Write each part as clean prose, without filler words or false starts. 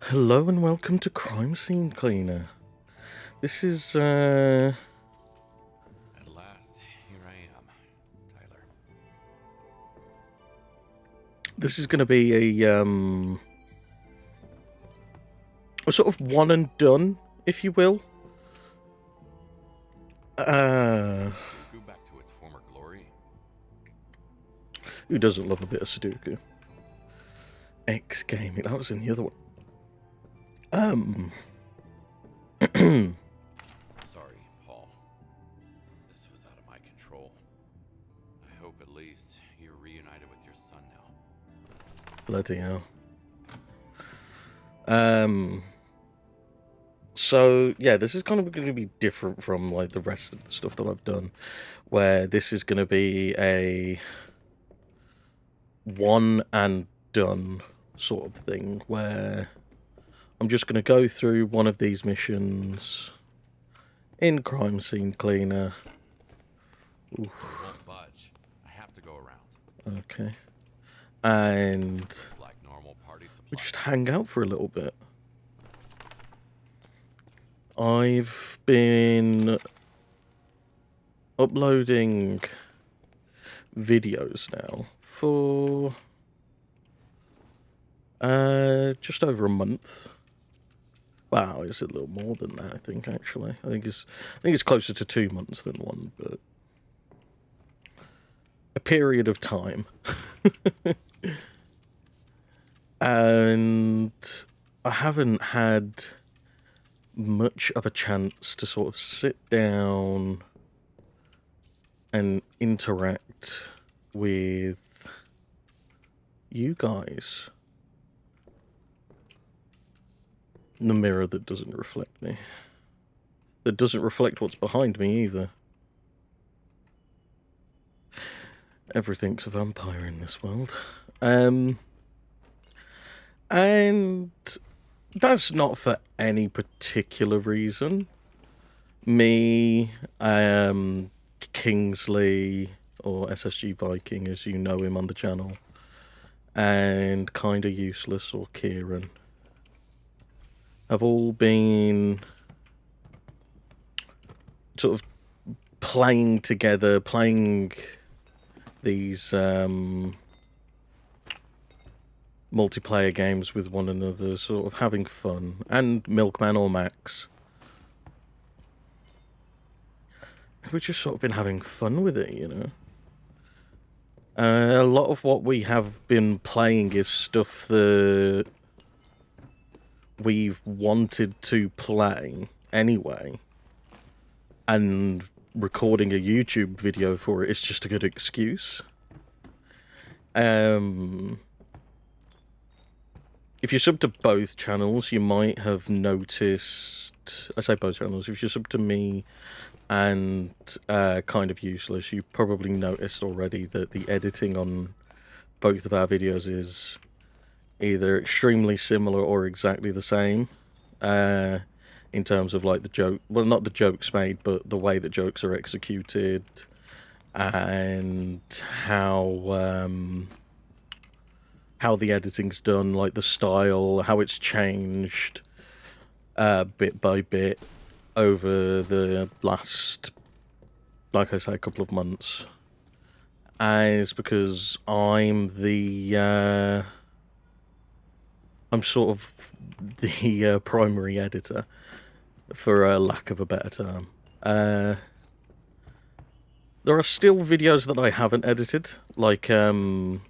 Hello and welcome to Crime Scene Cleaner. This is, At last, here I am, Tyler. this is going to be a sort of one and done, if you will. Sudoku back to its former glory. Who doesn't love a bit of Sudoku? X-Gaming, that was in the other one. Sorry, Paul. This was out of my control. I hope at least you're reunited with your son now. Bloody hell. So, yeah, this is kind of going to be different from, like, the rest of the stuff that I've done, where this is going to be a one and done sort of thing, where I'm just going to go through one of these missions in Crime Scene Cleaner. I won't budge. I have to go around. Okay. And It's like normal party supply. we just hang out for a little bit. I've been uploading videos now for just over a month. Wow, it's a little more than that, I think, actually. I think it's closer to 2 months than one, but a period of time. And I haven't had much of a chance to sort of sit down and interact with you guys. The mirror that doesn't reflect me. That doesn't reflect what's behind me either. Everything's a vampire in this world. And that's not for any particular reason. Me, Kingsley, or SSG Viking, as you know him on the channel, and Kinda Useless, or Kieran, have all been sort of playing together, playing these multiplayer games with one another, sort of having fun, and Milkman or Max. We've just sort of been having fun with it, you know. A lot of what we have been playing is stuff that we've wanted to play anyway, and recording a YouTube video for it is just a good excuse. If you sub to both channels, you might have noticed, I say both channels, if you sub to me and Kind of Useless, you probably noticed already that the editing on both of our videos is either extremely similar or exactly the same, in terms of like the joke, well, not the jokes made, but the way that jokes are executed, and how the editing's done, like the style, how it's changed bit by bit over the last, like I say, couple of months. And it's because I'm sort of the primary editor, for a lack of a better term. There are still videos that I haven't edited, like Kind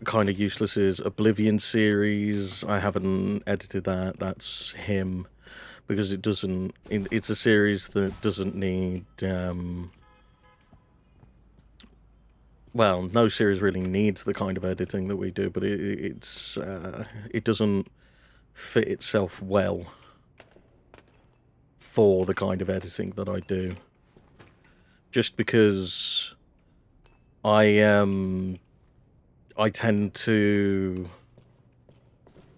of Useless's Oblivion series. I haven't edited that. That's him, because it doesn't. It's a series that doesn't need. Well, no series really needs the kind of editing that we do, but it doesn't fit itself well for the kind of editing that I do. Just because I tend to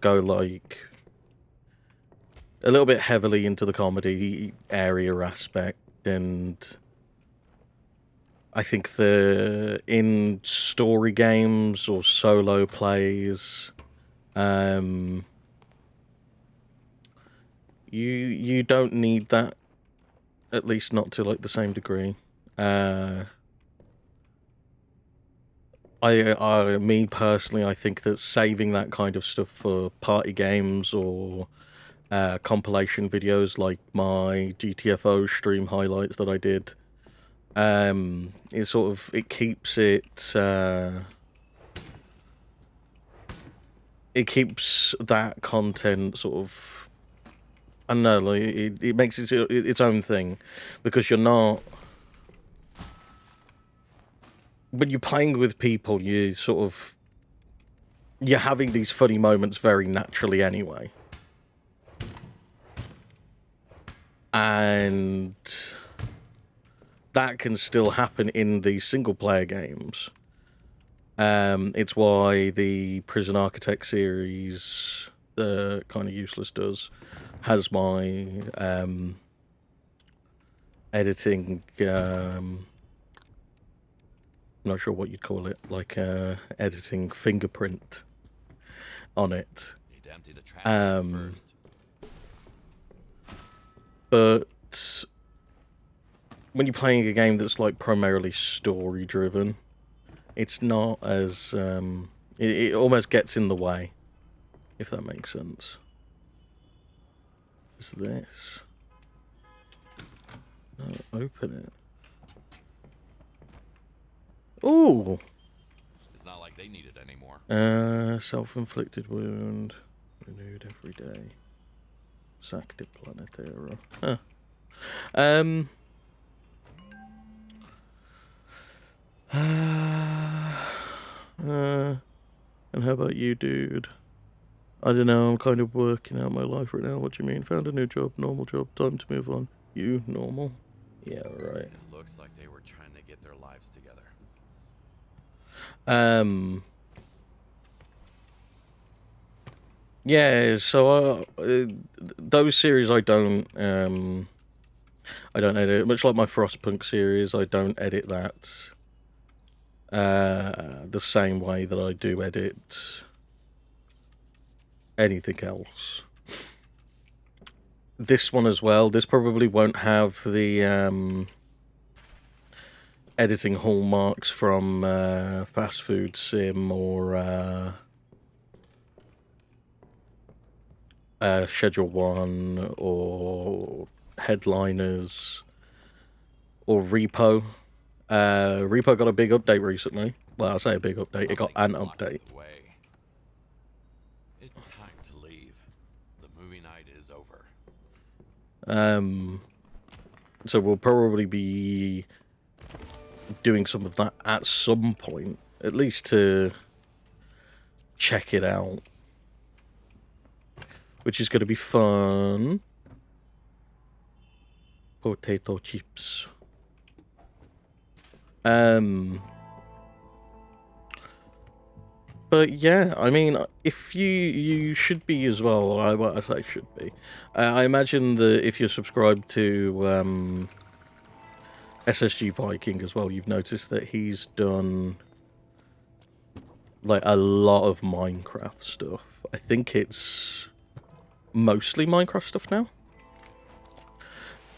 go like a little bit heavily into the comedy area aspect, and I think in story games or solo plays, You don't need that, at least not to like the same degree. Me personally, I think that saving that kind of stuff for party games or compilation videos like my GTFO stream highlights that I did, it keeps it keeps that content sort of, I don't know, like it makes it its own thing, because you're not, when you're playing with people, you're having these funny moments very naturally anyway. And that can still happen in these single-player games. It's why the Prison Architect series, Kind of Useless does, has my editing, not sure what you'd call it, like editing fingerprint on it. Need to empty the trash can first. But when you're playing a game that's like primarily story driven, it's not as it almost gets in the way, if that makes sense. Is this? No, open it. Ooh. It's not like they need it anymore. Self-inflicted wound, renewed every day. Sacked it, Planetera. Huh. And how about you, dude? I don't know, I'm kind of working out my life right now. What do you mean? Found a new job, normal job, time to move on. You, normal? Yeah, right. It looks like they were trying to get their lives together. Yeah, so those series I don't edit. Much like my Frostpunk series, I don't edit that the same way that I do edit anything else. This one as well, this probably won't have the editing hallmarks from Fast Food Sim or Schedule 1 or Headliners or Repo. Repo got a big update recently. Well, I say a big update, it got an update. It's time to leave. The movie night is over. So we'll probably be doing some of that at some point, at least to check it out, which is going to be fun. Potato chips. But yeah, I mean, if you should be as well. I say should be. I imagine that if you're subscribed to SSG Viking as well, you've noticed that he's done like a lot of Minecraft stuff. I think it's mostly Minecraft stuff now,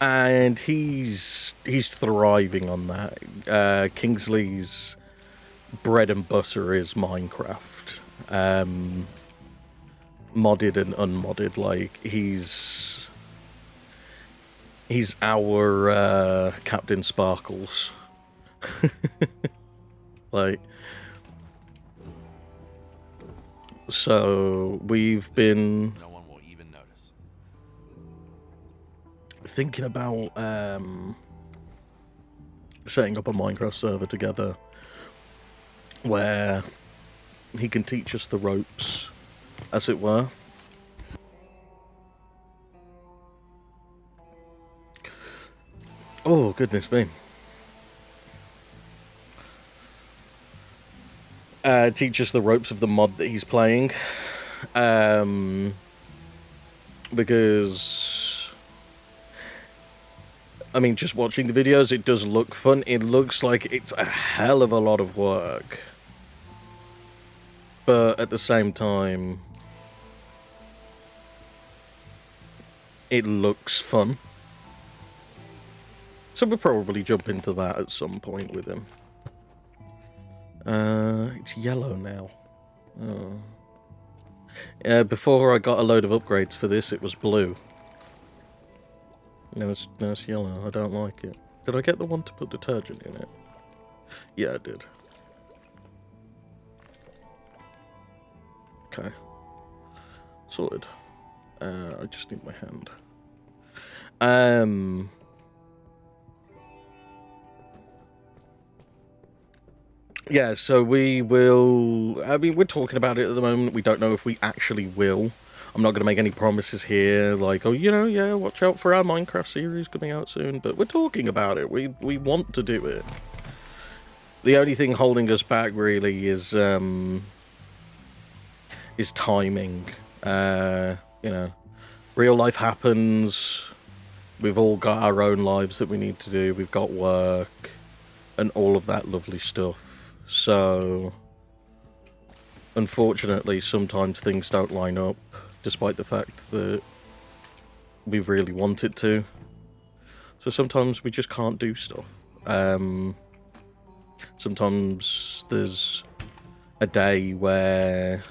and he's thriving on that. Kingsley's bread and butter is Minecraft, modded and unmodded. Like he's our Captain Sparkles. Like, so we've been No one will even notice. thinking about setting up a Minecraft server together where he can teach us the ropes, as it were. Oh, goodness me. Teach us the ropes of the mod that he's playing. Because, I mean, just watching the videos, it does look fun. It looks like it's a hell of a lot of work. But at the same time, it looks fun. So we'll probably jump into that at some point with him. It's yellow now. Oh. Before I got a load of upgrades for this, it was blue. Now it's yellow. I don't like it. Did I get the one to put detergent in it? Yeah, I did. Okay. Sorted. I just need my hand. Yeah, so we will... I mean, we're talking about it at the moment. We don't know if we actually will. I'm not going to make any promises here, like, oh, you know, yeah, watch out for our Minecraft series coming out soon. But we're talking about it. We want to do it. The only thing holding us back, really, is timing. You know, real life happens. We've all got our own lives that we need to do. We've got work and all of that lovely stuff. So, unfortunately, sometimes things don't line up, despite the fact that we really want it to. So sometimes we just can't do stuff. Sometimes there's a day where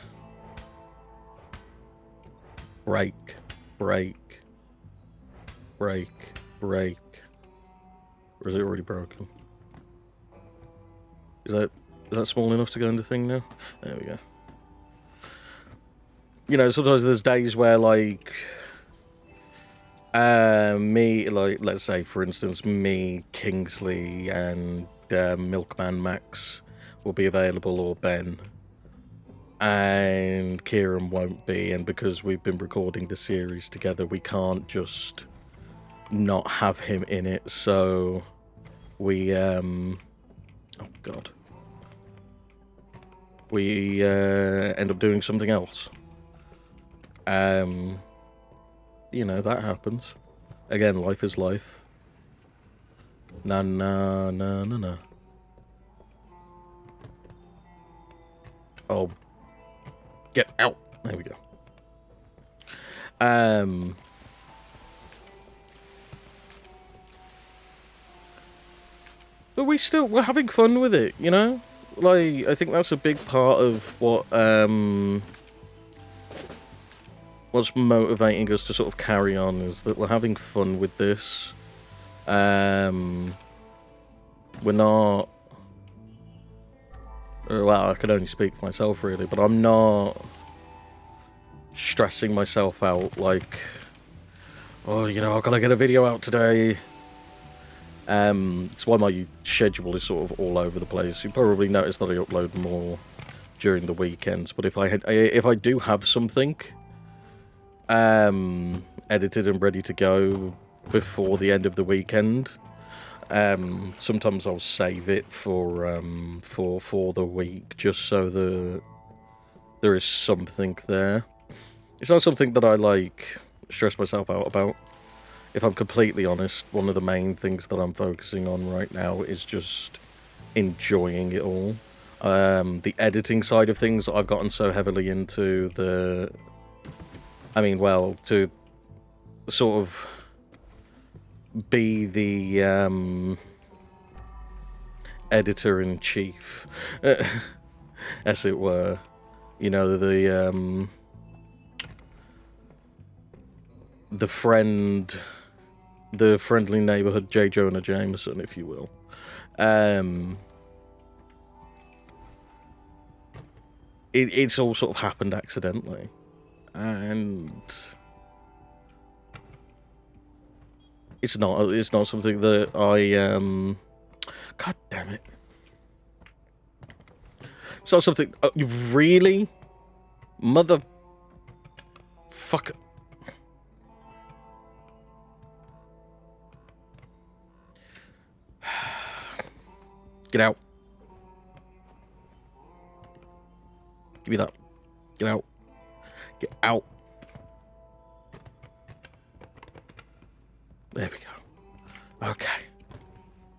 break. Or is it already broken? Is that small enough to go in the thing now? There we go. You know, sometimes there's days where, like, let's say, for instance, me, Kingsley, and Milkman Max will be available, or Ben, and Kieran won't be, and because we've been recording the series together, we can't just not have him in it, so we, oh god. We end up doing something else. You know, that happens. Again, life is life. Na. Oh. Get out. There we go. But we're having fun with it, you know? Like, I think that's a big part of what's motivating us to sort of carry on, is that we're having fun with this. We're not... Well, I can only speak for myself, really, but I'm not stressing myself out, like, oh, you know, I've got to get a video out today. It's why my schedule is sort of all over the place. You probably noticed that I upload more during the weekends, but if I do have something edited and ready to go before the end of the weekend, sometimes I'll save it for the week, just so that there is something there. It's not something that I, like, stress myself out about. If I'm completely honest, one of the main things that I'm focusing on right now is just enjoying it all. The editing side of things, I've gotten so heavily into to sort of be the editor-in-chief, as it were. You know, the friendly neighborhood J. Jonah Jameson, if you will. It's all sort of happened accidentally, and it's not something that I God damn it! It's not something really, mother fucker. Get out. Give me that. Get out. Get out. There we go. Okay.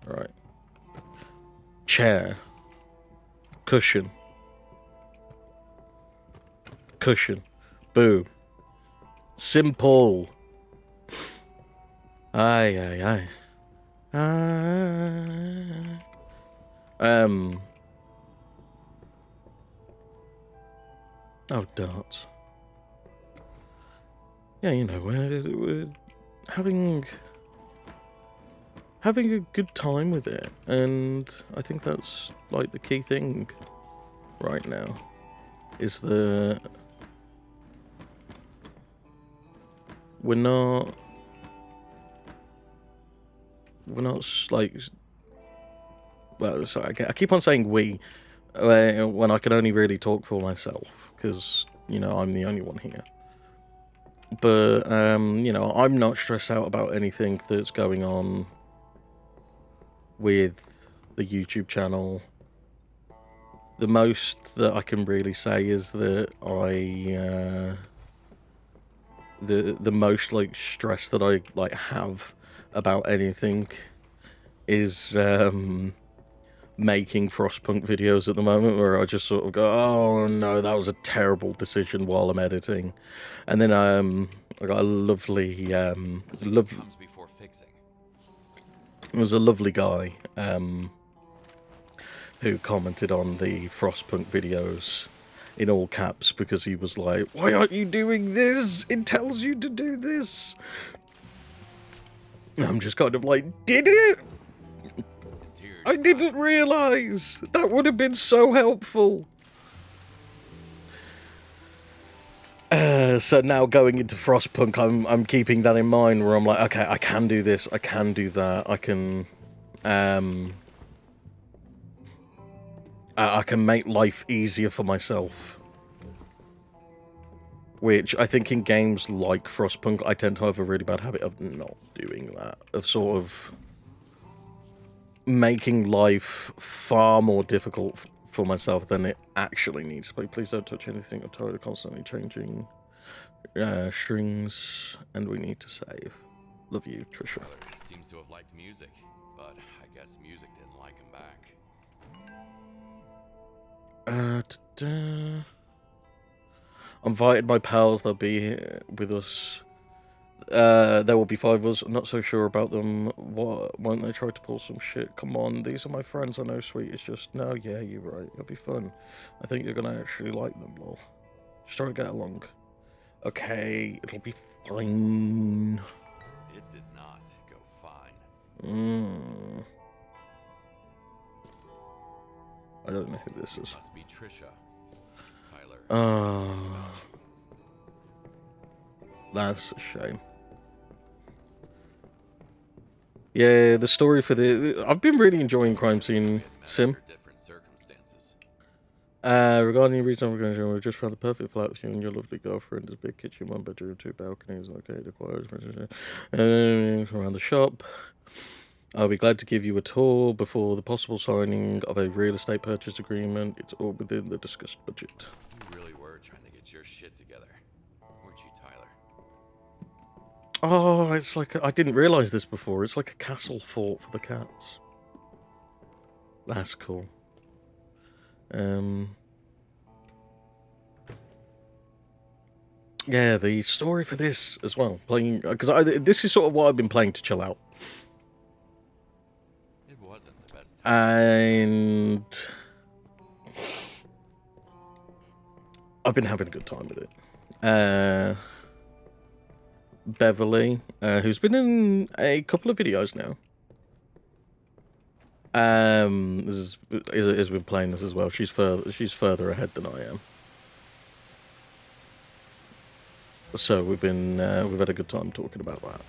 All right. Chair. Cushion. Cushion. Boom. Simple. Aye, aye, aye. Oh, darts. Yeah, you know, we're having a good time with it, and I think that's like the key thing right now. Is that we're not like, well, sorry, I keep on saying we when I can only really talk for myself, because you know I'm the only one here. But you know, I'm not stressed out about anything that's going on with the YouTube channel. The most that I can really say is that the most like stress that I like have about anything is making Frostpunk videos at the moment, where I just sort of go, oh no, that was a terrible decision while I'm editing. And then I got a lovely Comes before fixing. it was a lovely guy who commented on the Frostpunk videos in all caps, because he was like, why aren't you doing this? It tells you to do this. And I'm just kind of like, did it? Interior I design. didn't realise. That would have been so helpful. So now going into Frostpunk, I'm keeping that in mind, where I'm like, okay, I can do this, I can do that, I can make life easier for myself. Which I think in games like Frostpunk, I tend to have a really bad habit of not doing that, of sort of making life far more difficult for myself than it actually needs to be. Please don't touch anything. I'm tired of constantly changing strings, and we need to save. Love you, Trisha. Tyler seems to have liked music, but I guess music didn't like him back. I invited my pals, they'll be here with us. There will be 5 of us. I'm not so sure about them. What, won't they try to pull some shit? Come on, these are my friends. I know, sweet. It's just, no, yeah, you're right. It'll be fun. I think you're gonna actually like them, lol. Just try to get along. Okay, it'll be fine. It did not go fine. I don't know who this is. Must be Trisha. Tyler. That's a shame. Yeah, the story for the... I've been really enjoying Crime Scene Sim. Under different circumstances. Regarding your reason, we just found the perfect flat for you and your lovely girlfriend. There's a big kitchen, 1 bedroom, 2 balconies, located around the shop. I'll be glad to give you a tour before the possible signing of a real estate purchase agreement. It's all within the discussed budget. You really were trying to get your shit together, weren't you, Tyler? Oh, it's like I didn't realize this before. It's like a castle fort for the cats. That's cool. Yeah, the story for this as well. Playing because this is sort of what I've been playing to chill out. It wasn't the best time. And I've been having a good time with it. Beverly, who's been in a couple of videos now, has been playing this as well. She's further ahead than I am. So we've had a good time talking about that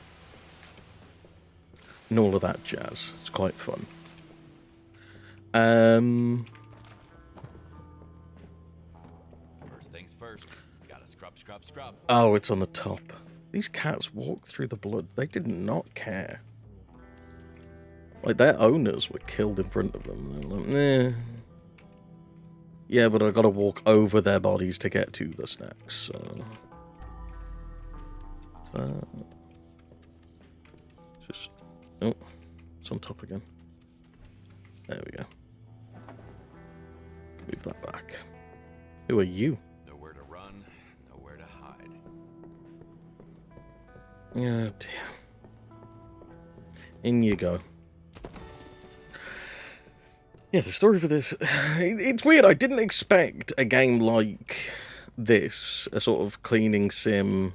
and all of that jazz. It's quite fun. First things first. Gotta scrub. Oh, it's on the top. These cats walk through the blood. They did not care. Like, their owners were killed in front of them. They're like, nah. Yeah, but I gotta walk over their bodies to get to the snacks, so... Just... Oh, it's on top again. There we go. Move that back. Who are you? Nowhere to run, nowhere to hide. Yeah, dear. In you go. Yeah, the story for this... It's weird. I didn't expect a game like this, a sort of cleaning sim,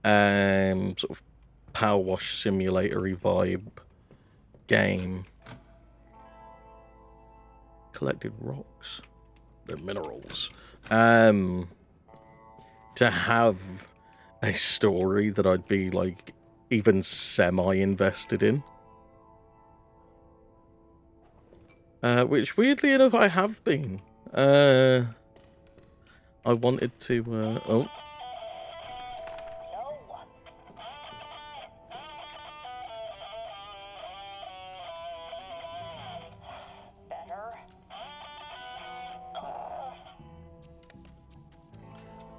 sort of power wash simulatory vibe game. Collected rocks. The minerals. To have a story that I'd be, like, even semi-invested in. Which, weirdly enough, I have been. I wanted to, oh.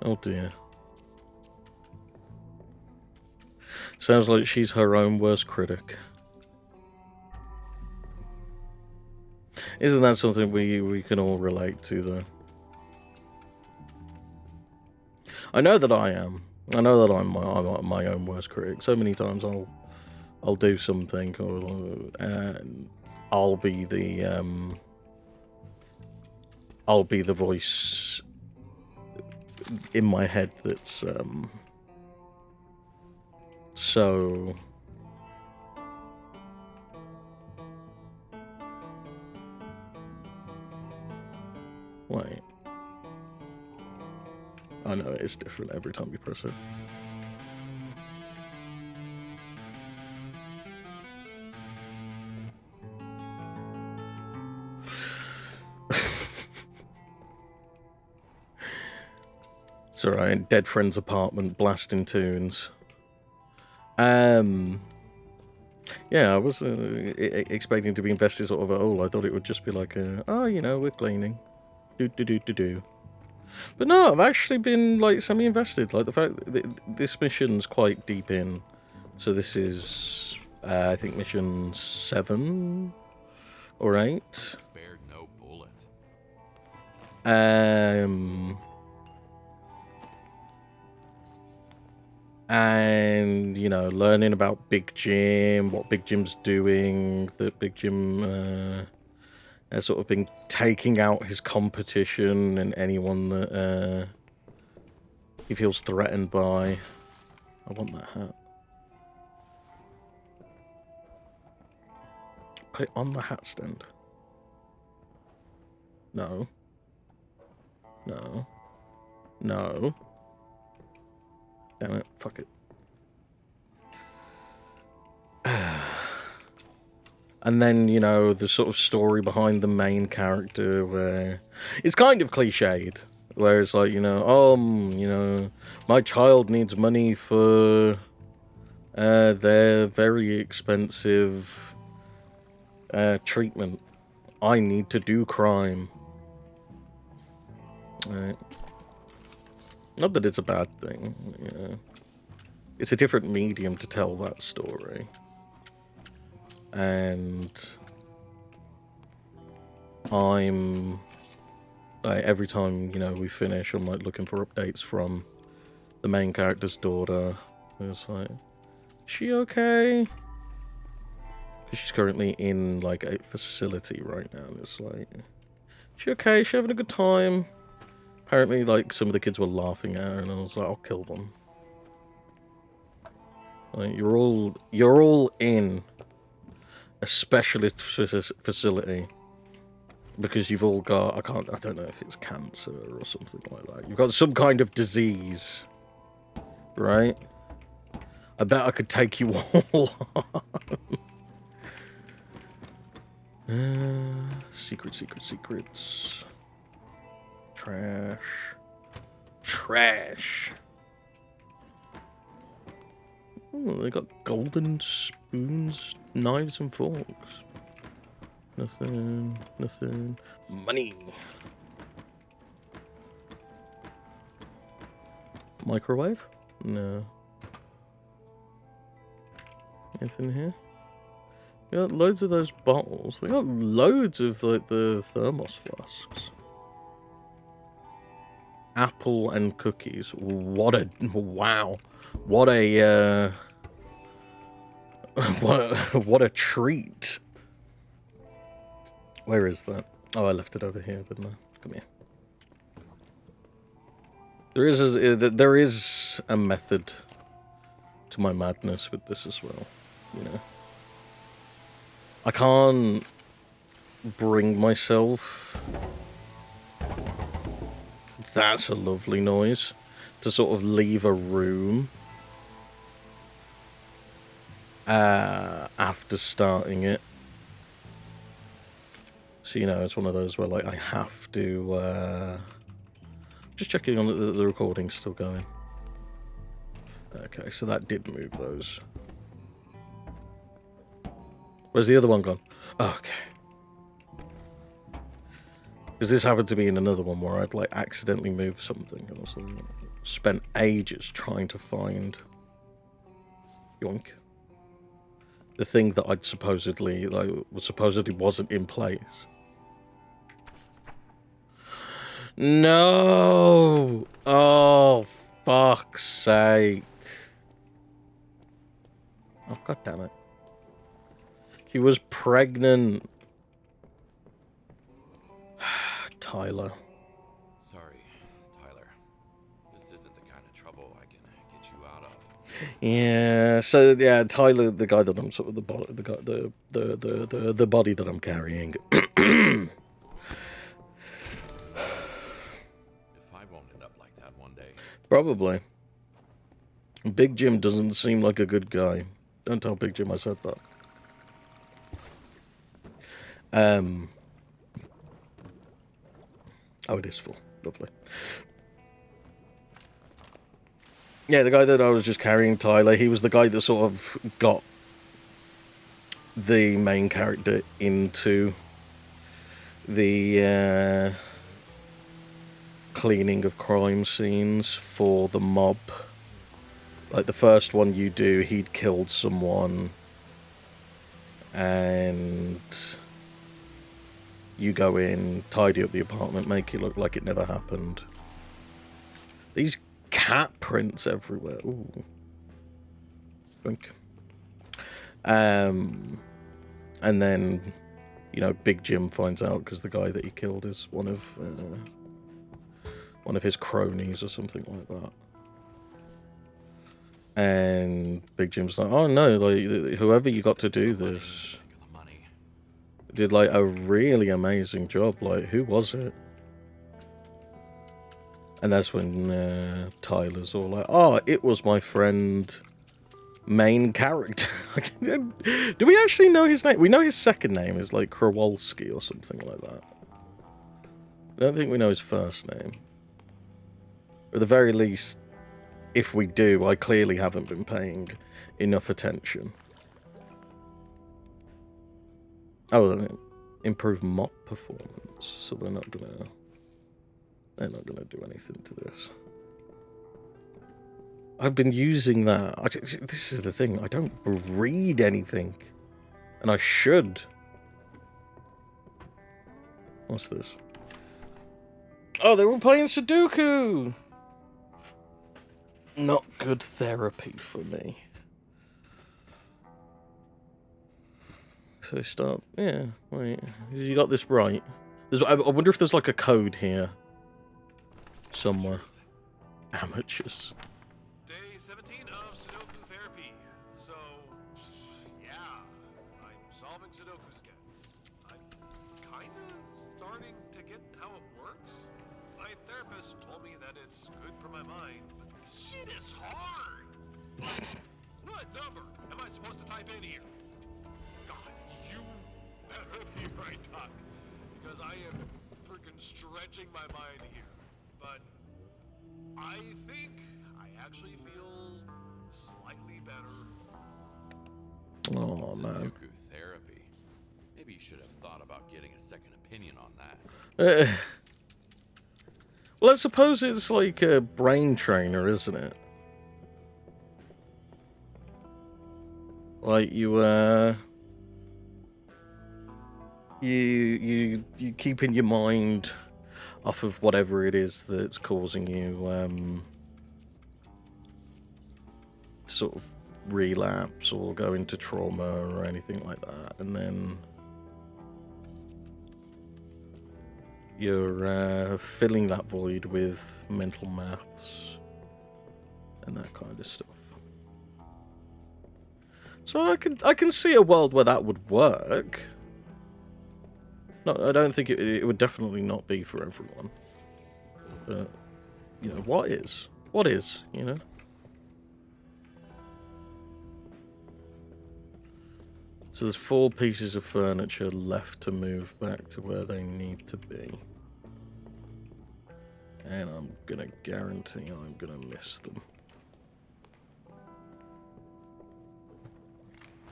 Oh dear. Sounds like she's her own worst critic. Isn't that something we can all relate to, though? I know that I am. I know that I'm my own worst critic. So many times I'll do something, and I'll be the voice in my head that's so wait. I know it's different every time you press it. It's alright. Dead friend's apartment, blasting tunes. Yeah, I was expecting to be invested sort of at all. I thought it would just be like, oh, you know, we're cleaning. Do. But no, I've actually been, like, semi-invested. Like, the fact that this mission's quite deep in. So this is, I think, mission 7 or 8. Spared no bullet. And, you know, learning about Big Jim, what Big Jim's doing, that Big Jim has sort of been taking out his competition and anyone that he feels threatened by. I want that hat. Put it on the hat stand. No. No. No. Damn it. Fuck it. And then, you know, the sort of story behind the main character where it's kind of cliched. Where it's like, you know, my child needs money for their very expensive treatment. I need to do crime. Right. Not that it's a bad thing. Yeah. It's a different medium to tell that story. And I'm like, every time, you know, we finish, I'm like looking for updates from the main character's daughter. It's like, is she okay? Because she's currently in like a facility right now. And it's like, is she okay? Is she having a good time? Apparently, like, some of the kids were laughing at her, and I was like, I'll kill them. Like, you're all in a specialist facility because you've all got, I don't know if it's cancer or something like that. You've got some kind of disease, right? I bet I could take you all on. Secrets. Trash. Oh, they got golden spoons, knives, and forks. Nothing. Money. Microwave? No. Anything here? They got loads of those bottles. They got loads of like the thermos flasks. Apple and cookies. What a wow. What a What a treat. Where is that? Oh, I left it over here, didn't I? Come here. There is a method to my madness with this as well, you know. I can't bring myself. That's a lovely noise. To sort of leave a room after starting it. So, you know, it's one of those where, like, I have to, just checking on the recording's still going. Okay, so that did move those. Where's the other one gone? Okay. Because this happened to be in another one where I'd, like, accidentally moved something. And also spent ages trying to find... Yoink. The thing that I'd supposedly, like, supposedly wasn't in place. No! Oh, fuck's sake. Oh, god damn it. She was pregnant. Tyler. Sorry, Tyler. This isn't the kind of trouble I can get you out of. Yeah, so yeah, Tyler, the guy that I'm sort of the body that I'm carrying. If I won't end up like that one day. Probably. Big Jim doesn't seem like a good guy. Don't tell Big Jim I said that. Oh, it is full. Lovely. Yeah, the guy that I was just carrying, Tyler, he was the guy that sort of got the main character into the cleaning of crime scenes for the mob. Like the first one you do, he'd killed someone and you go in, tidy up the apartment, make it look like it never happened. These cat prints everywhere. Ooh. Think. And then, you know, Big Jim finds out because the guy that he killed is one of his cronies or something like that. And Big Jim's like, oh no, like whoever you got to do this did like a really amazing job. Like, who was it? And that's when Tyler's all like, oh, it was my friend, main character. Do we actually know his name? We know his second name is like Kowalski or something like that. I don't think we know his first name. At the very least, if we do, I clearly haven't been paying enough attention. Oh, then improve mop performance, so they're not gonna do anything to this. I've been using that. This is the thing. I don't read anything, and I should. What's this? Oh, they were playing Sudoku. Not good therapy for me. So start. Yeah, wait. You got this right. I wonder if there's like a code here somewhere. Amateurs. Day 17 of Sudoku therapy. So, yeah, I'm solving Sudokus again. I'm kind of starting to get how it works. My therapist told me that it's good for my mind, but shit is hard. What number am I supposed to type in here? God, you better be right, Doc, because I am freaking stretching my mind here. But I think I actually feel slightly better. Oh man. Sudoku therapy. Maybe you should have thought about getting a second opinion on that. Well, I suppose it's like a brain trainer, isn't it? Like you keeping your mind off of whatever it is that's causing you to sort of relapse or go into trauma or anything like that, and then you're filling that void with mental maths and that kind of stuff. So I can see a world where that would work. No, I don't think it would definitely not be for everyone. But you know, what is, you know? So there's 4 pieces of furniture left to move back to where they need to be. And I'm gonna guarantee I'm gonna miss them.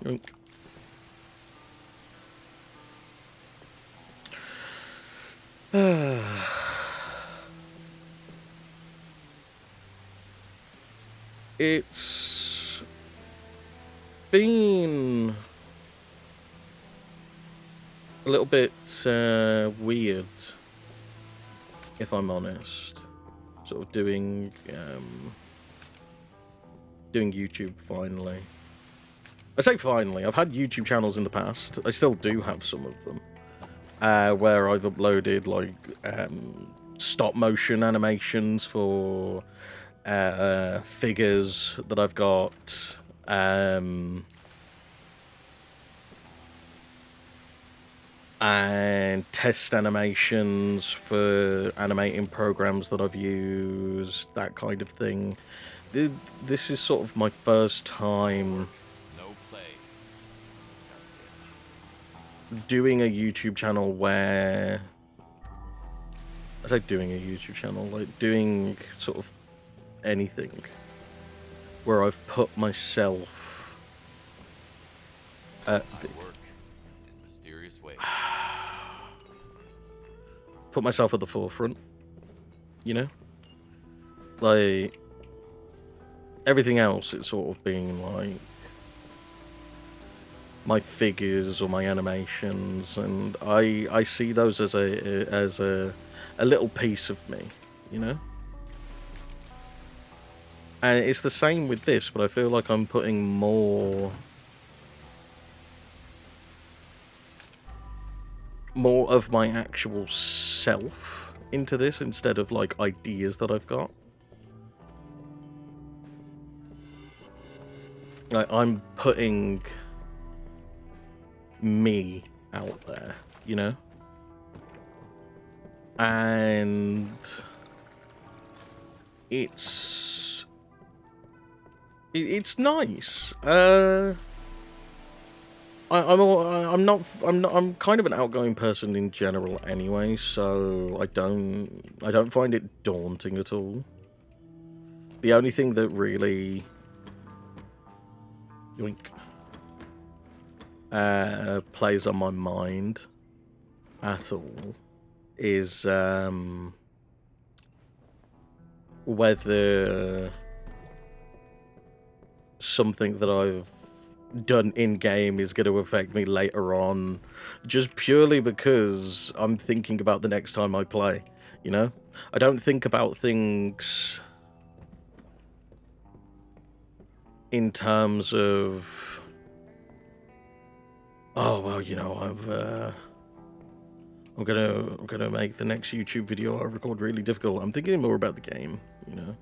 Yoink. It's been a little bit weird, if I'm honest. Sort of doing YouTube finally. I say finally. I've had YouTube channels in the past. I still do have some of them, where I've uploaded like stop motion animations for figures that I've got. And test animations for animating programs that I've used, that kind of thing. This is sort of my first time No play. doing a YouTube channel where... I say doing a YouTube channel, like doing sort of anything where I've put myself at the... I work in mysterious ways. put myself at the forefront, you know? Like, everything else, it's sort of being like my figures or my animations, and I see those as a little piece of me, you know? And it's the same with this, but I feel like I'm putting more of my actual self into this instead of like ideas that I've got. Like, I'm putting me out there, you know? And it's nice. I'm kind of an outgoing person in general anyway, so I don't find it daunting at all. The only thing that really plays on my mind at all is whether something that I've done in game is going to affect me later on, just purely because I'm thinking about the next time I play, you know? I don't think about things in terms of, oh well, you know, I'm gonna make the next YouTube video I record really difficult. I'm thinking more about the game, you know?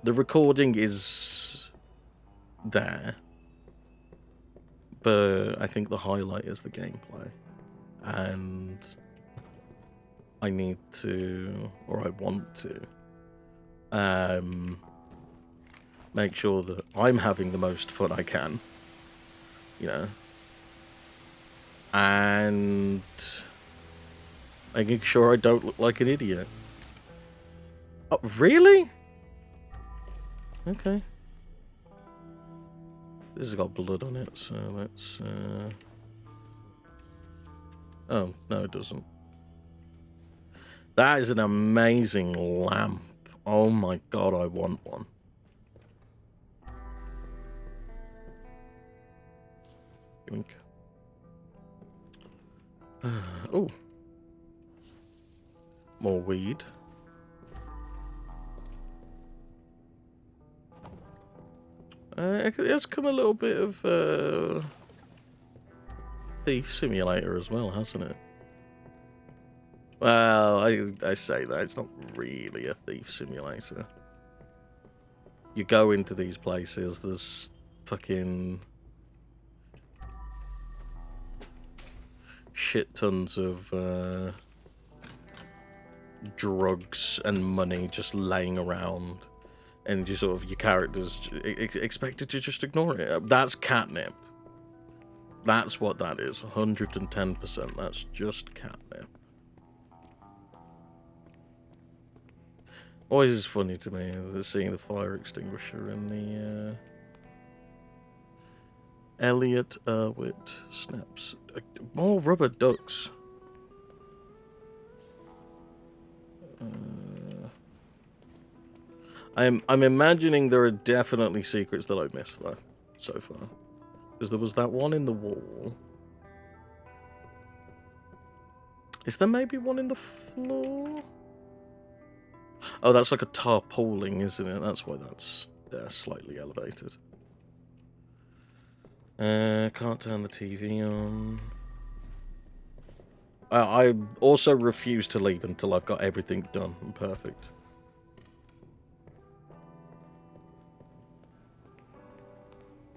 The recording is there, but I think the highlight is the gameplay, and I need to, or I want to, make sure that I'm having the most fun I can, you know, and making sure I don't look like an idiot. Oh, really? Okay. This has got blood on it, so let's... Oh, no, it doesn't. That is an amazing lamp. Oh my god, I want one. Yoink. Oh. More weed. It has come a little bit of Thief Simulator as well, hasn't it? Well, I say that it's not really a Thief Simulator. You go into these places, there's fucking shit tons of drugs and money just laying around, and you sort of, your characters expected to just ignore it. That's catnip. That's what that is. 110%. That's just catnip. Always is funny to me seeing the fire extinguisher in the Elliot Erwitt snaps. More rubber ducks. I'm imagining there are definitely secrets that I've missed though, so far. Because there was that one in the wall. Is there maybe one in the floor? Oh, that's like a tarpaulin, isn't it? That's why that's slightly elevated. Can't turn the TV on. I also refuse to leave until I've got everything done and perfect.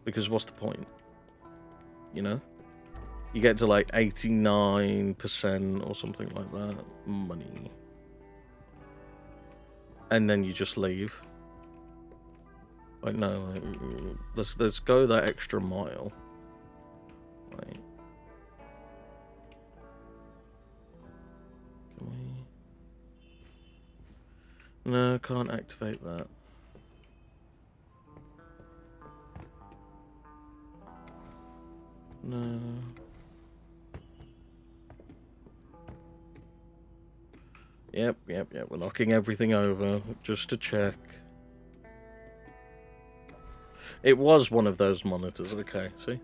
Because what's the point? You know? You get to like 89% or something like that. Money. And then you just leave. Like, no, like, let's go that extra mile. Right. Can we... No, can't activate that. No. Yep. We're knocking everything over just to check. It was one of those monitors. Okay, see?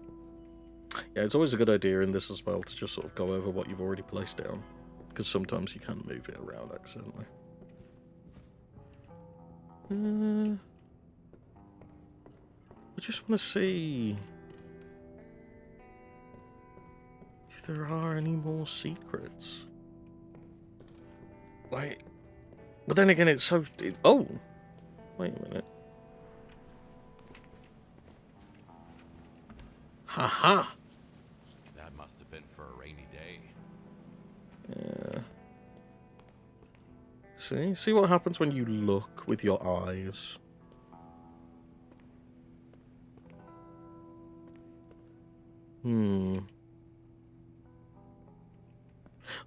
Yeah, it's always a good idea in this as well to just sort of go over what you've already placed down. Because sometimes you can move it around accidentally. I just want to see if there are any more secrets. Like, but then again, it's so... oh! Wait a minute. Haha! That must have been for a rainy day. Yeah. See what happens when you look with your eyes.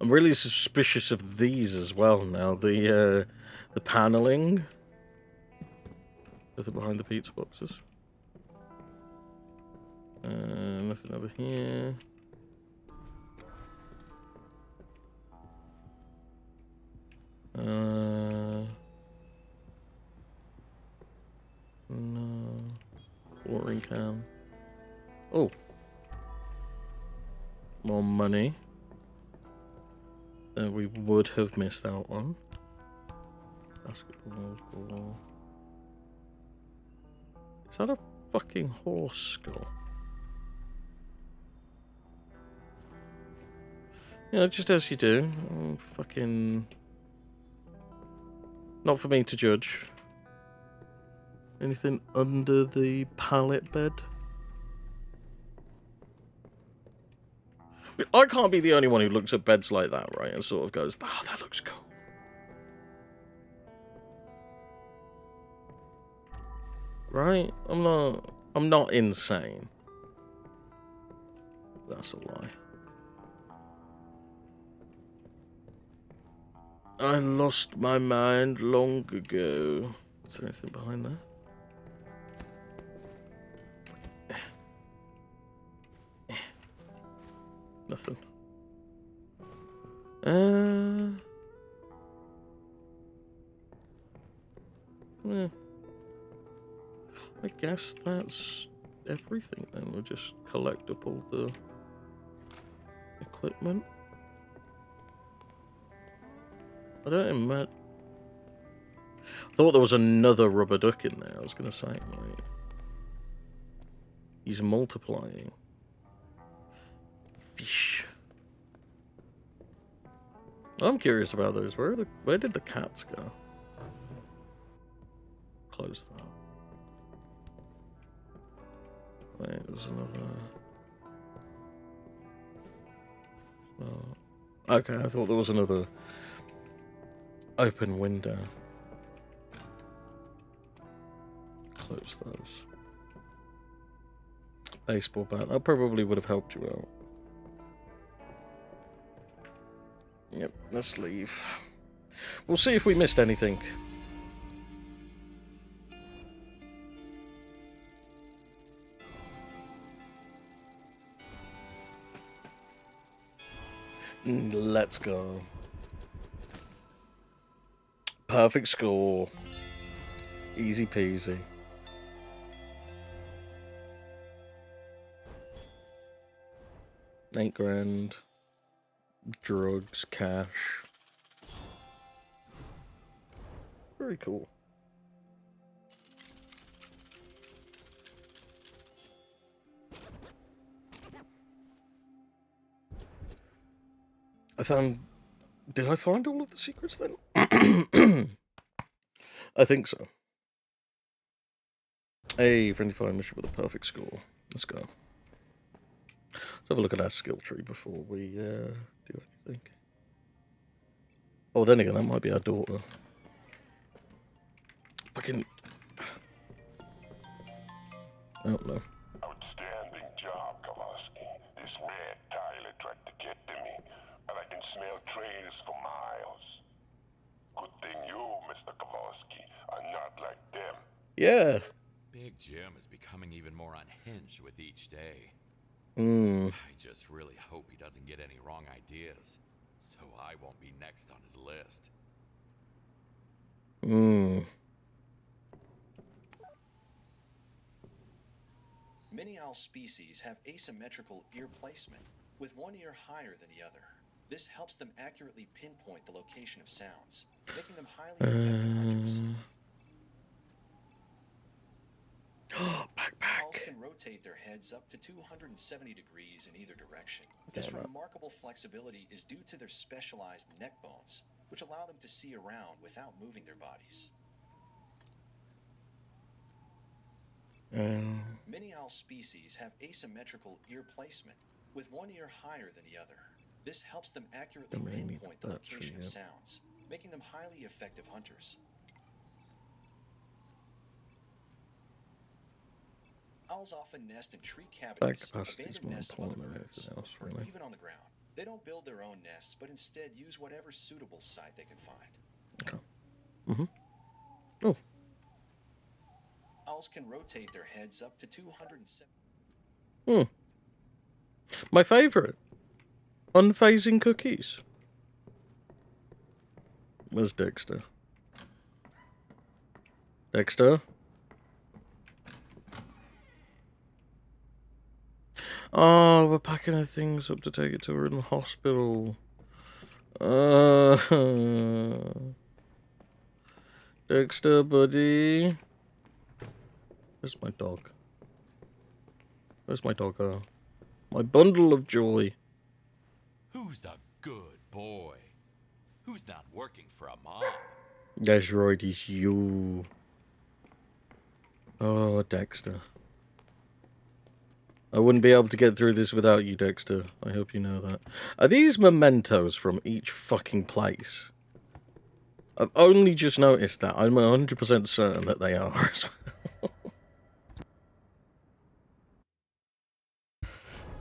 I'm really suspicious of these as well now. The paneling. Nothing behind the pizza boxes. Nothing over here. No. Watering can. Oh. More money. We would have missed out on. Basketball ball. Is that a fucking horse skull? Yeah, just as you do. Oh, fucking... Not for me to judge. Anything under the pallet bed? I can't be the only one who looks at beds like that, right? And sort of goes, oh, that looks cool. Right? I'm not insane. That's a lie. I lost my mind long ago. Is there anything behind there? Nothing. Yeah. I guess that's everything then. We'll just collect up all the equipment. I don't imagine... I thought there was another rubber duck in there. I was going to say, like... He's multiplying. Fish. I'm curious about those. Where did the cats go? Close that. Wait, there's another. Oh. Okay, I thought there was another open window. Close those. Baseball bat. That probably would have helped you out. Yep, let's leave. We'll see if we missed anything. Let's go. Perfect score. Easy peasy. $8,000. Drugs, cash. Very cool. Did I find all of the secrets then? I think so. Hey, friendly fire mission with a perfect score. Let's go. Let's have a look at our skill tree before we do anything. Oh, then again, that might be our daughter. Fucking. Oh, no. Outstanding job, Kowalski. This mad Tyler tried to get to me, but I can smell traitors for miles. Good thing you, Mr. Kowalski, are not like them. Yeah. Big Jim is becoming even more unhinged with each day. Hmm. I just really hope he doesn't get any wrong ideas, so I won't be next on his list. Hmm. Many owl species have asymmetrical ear placement, with one ear higher than the other. This helps them accurately pinpoint the location of sounds, making them highly effective hunters. Owls Backpack. can rotate their heads up to 270 degrees in either direction. This Damn it. remarkable flexibility is due to their specialized neck bones, which allow them to see around without moving their bodies. Many owl species have asymmetrical ear placement, with one ear higher than the other. This helps them accurately Don't really need pinpoint the that location tree of yet. sounds, making them highly effective hunters. Owls often nest in tree That cavities, capacity is abandoned more nests of other important than birds, anything else, or really. even on the ground. They don't build their own nests, but instead use whatever suitable site they can find. Okay. Mm-hmm. Oh. Owls can rotate their heads up to 270. My favorite. Unphasing cookies. Where's Dexter? Dexter? Oh, we're packing her things up to take it to her in the hospital. Dexter, buddy. Where's my dog? Where's my doggo? My bundle of joy. Who's a good boy? Who's not working for a mob? That's right, it's you. Oh, Dexter. I wouldn't be able to get through this without you, Dexter. I hope you know that. Are these mementos from each fucking place? I've only just noticed that. I'm 100% certain that they are as well.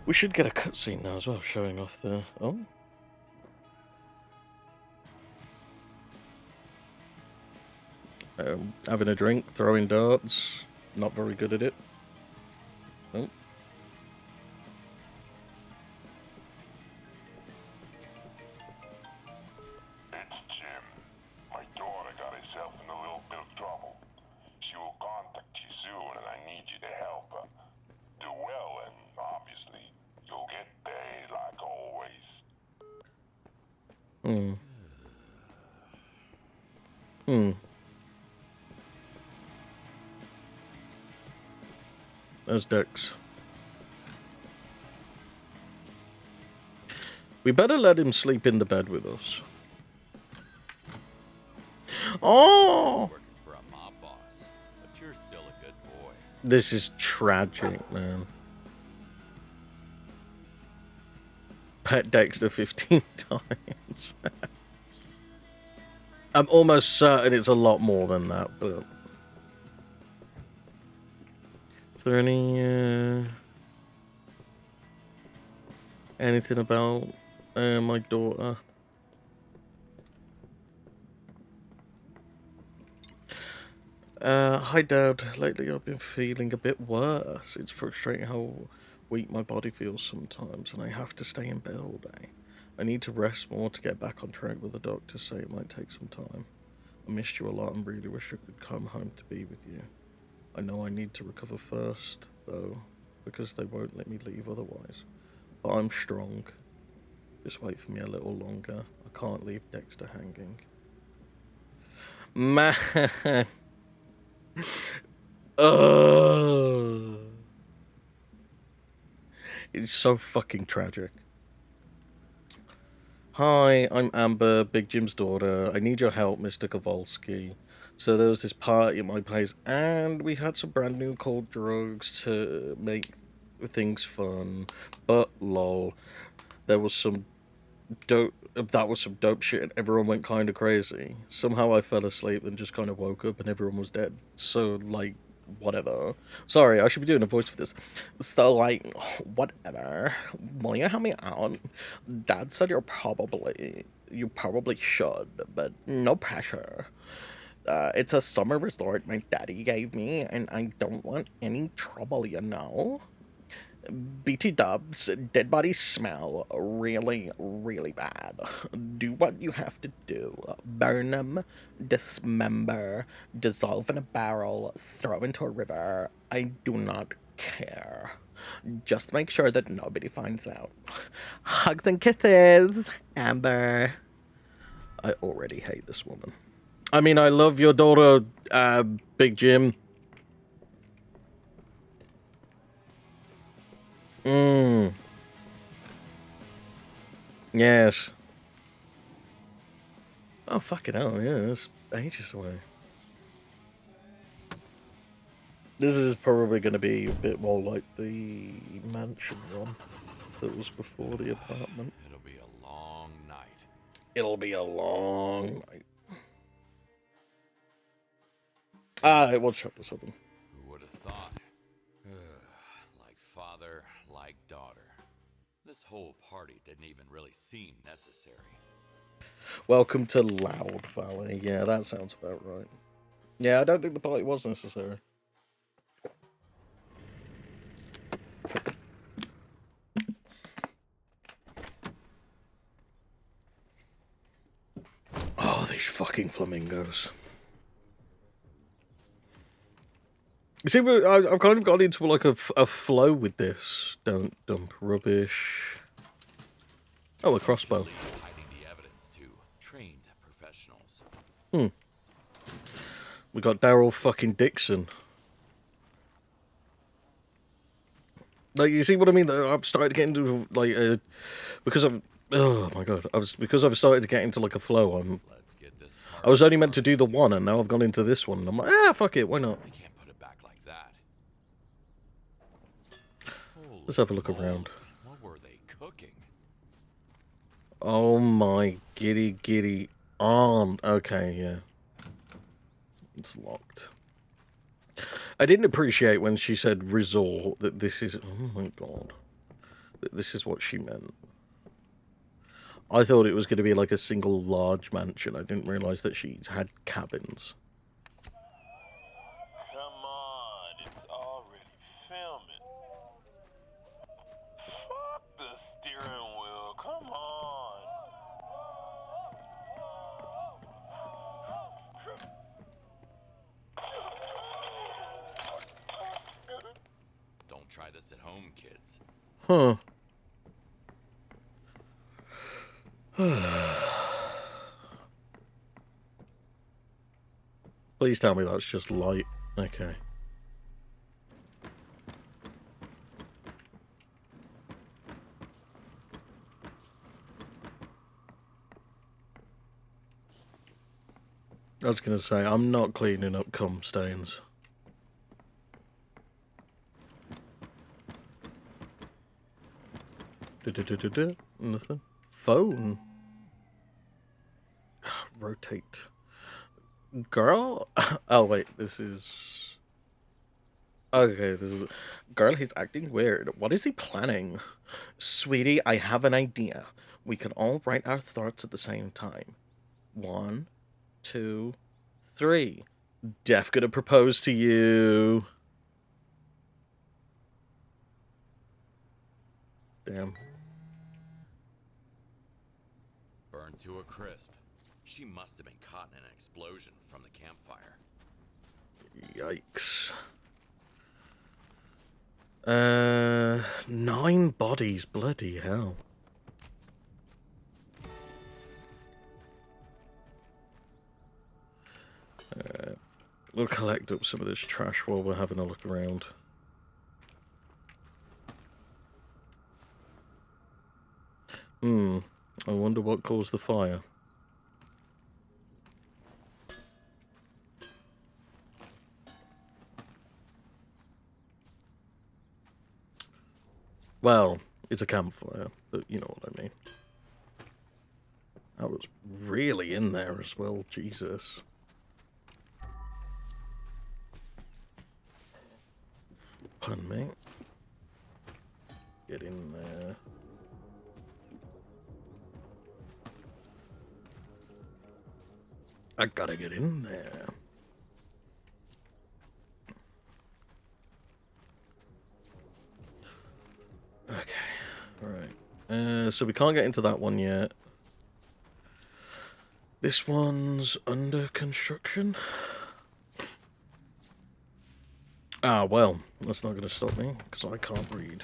We should get a cutscene now as well, showing off the... Oh. Having a drink, throwing darts. Not very good at it. Oh. It's Jim. My daughter got herself in a little bit of trouble. She will contact you soon, and I need you to help her. Do well, and obviously, you'll get paid like always. There's Dex. We better let him sleep in the bed with us. Oh! Working for a mob boss, but you're still a good boy. This is tragic, man. Pet Dexter 15 times. I'm almost certain it's a lot more than that, but... Is there any, anything about, my daughter? Hi Dad, lately I've been feeling a bit worse. It's frustrating how weak my body feels sometimes, and I have to stay in bed all day. I need to rest more to get back on track, with the doctor say it might take some time. I missed you a lot and really wish I could come home to be with you. I know I need to recover first, though, because they won't let me leave otherwise. But I'm strong. Just wait for me a little longer. I can't leave Dexter hanging. Man! It's so fucking tragic. Hi, I'm Amber, Big Jim's daughter. I need your help, Mr. Kowalski. So there was this party at my place, and we had some brand new cold drugs to make things fun. But lol, there was some dope. That was some dope shit, and everyone went kind of crazy. Somehow I fell asleep and just kind of woke up, and everyone was dead. So like, whatever. Sorry, I should be doing a voice for this. So like, whatever. Will you help me out? Dad said you probably should, but no pressure. It's a summer resort my daddy gave me, and I don't want any trouble, you know? BT dubs, dead bodies smell really, really bad. Do what you have to do. Burn them, dismember, dissolve in a barrel, throw into a river. I do not care. Just make sure that nobody finds out. Hugs and kisses, Amber. I already hate this woman. I mean, I love your daughter, Big Jim. Yes. Oh, fucking hell, yeah, that's ages away. This is probably going to be a bit more like the mansion one that was before the apartment. It'll be a long night. It'll be a long night. Ah, it was chapter 7. Who would have thought? Like father, like daughter. This whole party didn't even really seem necessary. Welcome to Loud Valley. Yeah, that sounds about right. Yeah, I don't think the party was necessary. Oh, these fucking flamingos. You see, I've kind of got into like a flow with this. Don't dump rubbish. Oh, a crossbow. Hiding the evidence to trained professionals. We got Daryl fucking Dixon. Like, you see what I mean? I've started to get into like because I've oh my god, because I've started to get into like a flow. Let's get this I was only meant to do the one, and now I've gone into this one. And I'm like, fuck it, why not? I can't put it back like that. Let's have a look around. What were they cooking? Oh my giddy aunt. Okay, yeah. It's locked. I didn't appreciate when she said resort that this is... Oh my god. That this is what she meant. I thought it was going to be like a single large mansion. I didn't realise that she had cabins. Come on, it's already filming. Fuck the steering wheel, come on. Don't try this at home, kids. Huh. Please tell me that's just light. Okay. I was going to say, I'm not cleaning up cum stains. Nothing. Phone. Rotate. Girl? Oh, wait, this is... Okay, this is... Girl, he's acting weird. What is he planning? Sweetie, I have an idea. We can all write our thoughts at the same time. 1, 2, 3. Def gonna propose to you. Damn. Burned to a crisp. She must have been caught in an explosion from the campfire. Yikes. 9 bodies, bloody hell. We'll collect up some of this trash while we're having a look around. I wonder what caused the fire. Well, it's a campfire, but you know what I mean. That was really in there as well, Jesus. Pardon me. Get in there. I gotta get in there. Okay, alright. So we can't get into that one yet. This one's under construction. Ah, well, that's not going to stop me, because I can't read.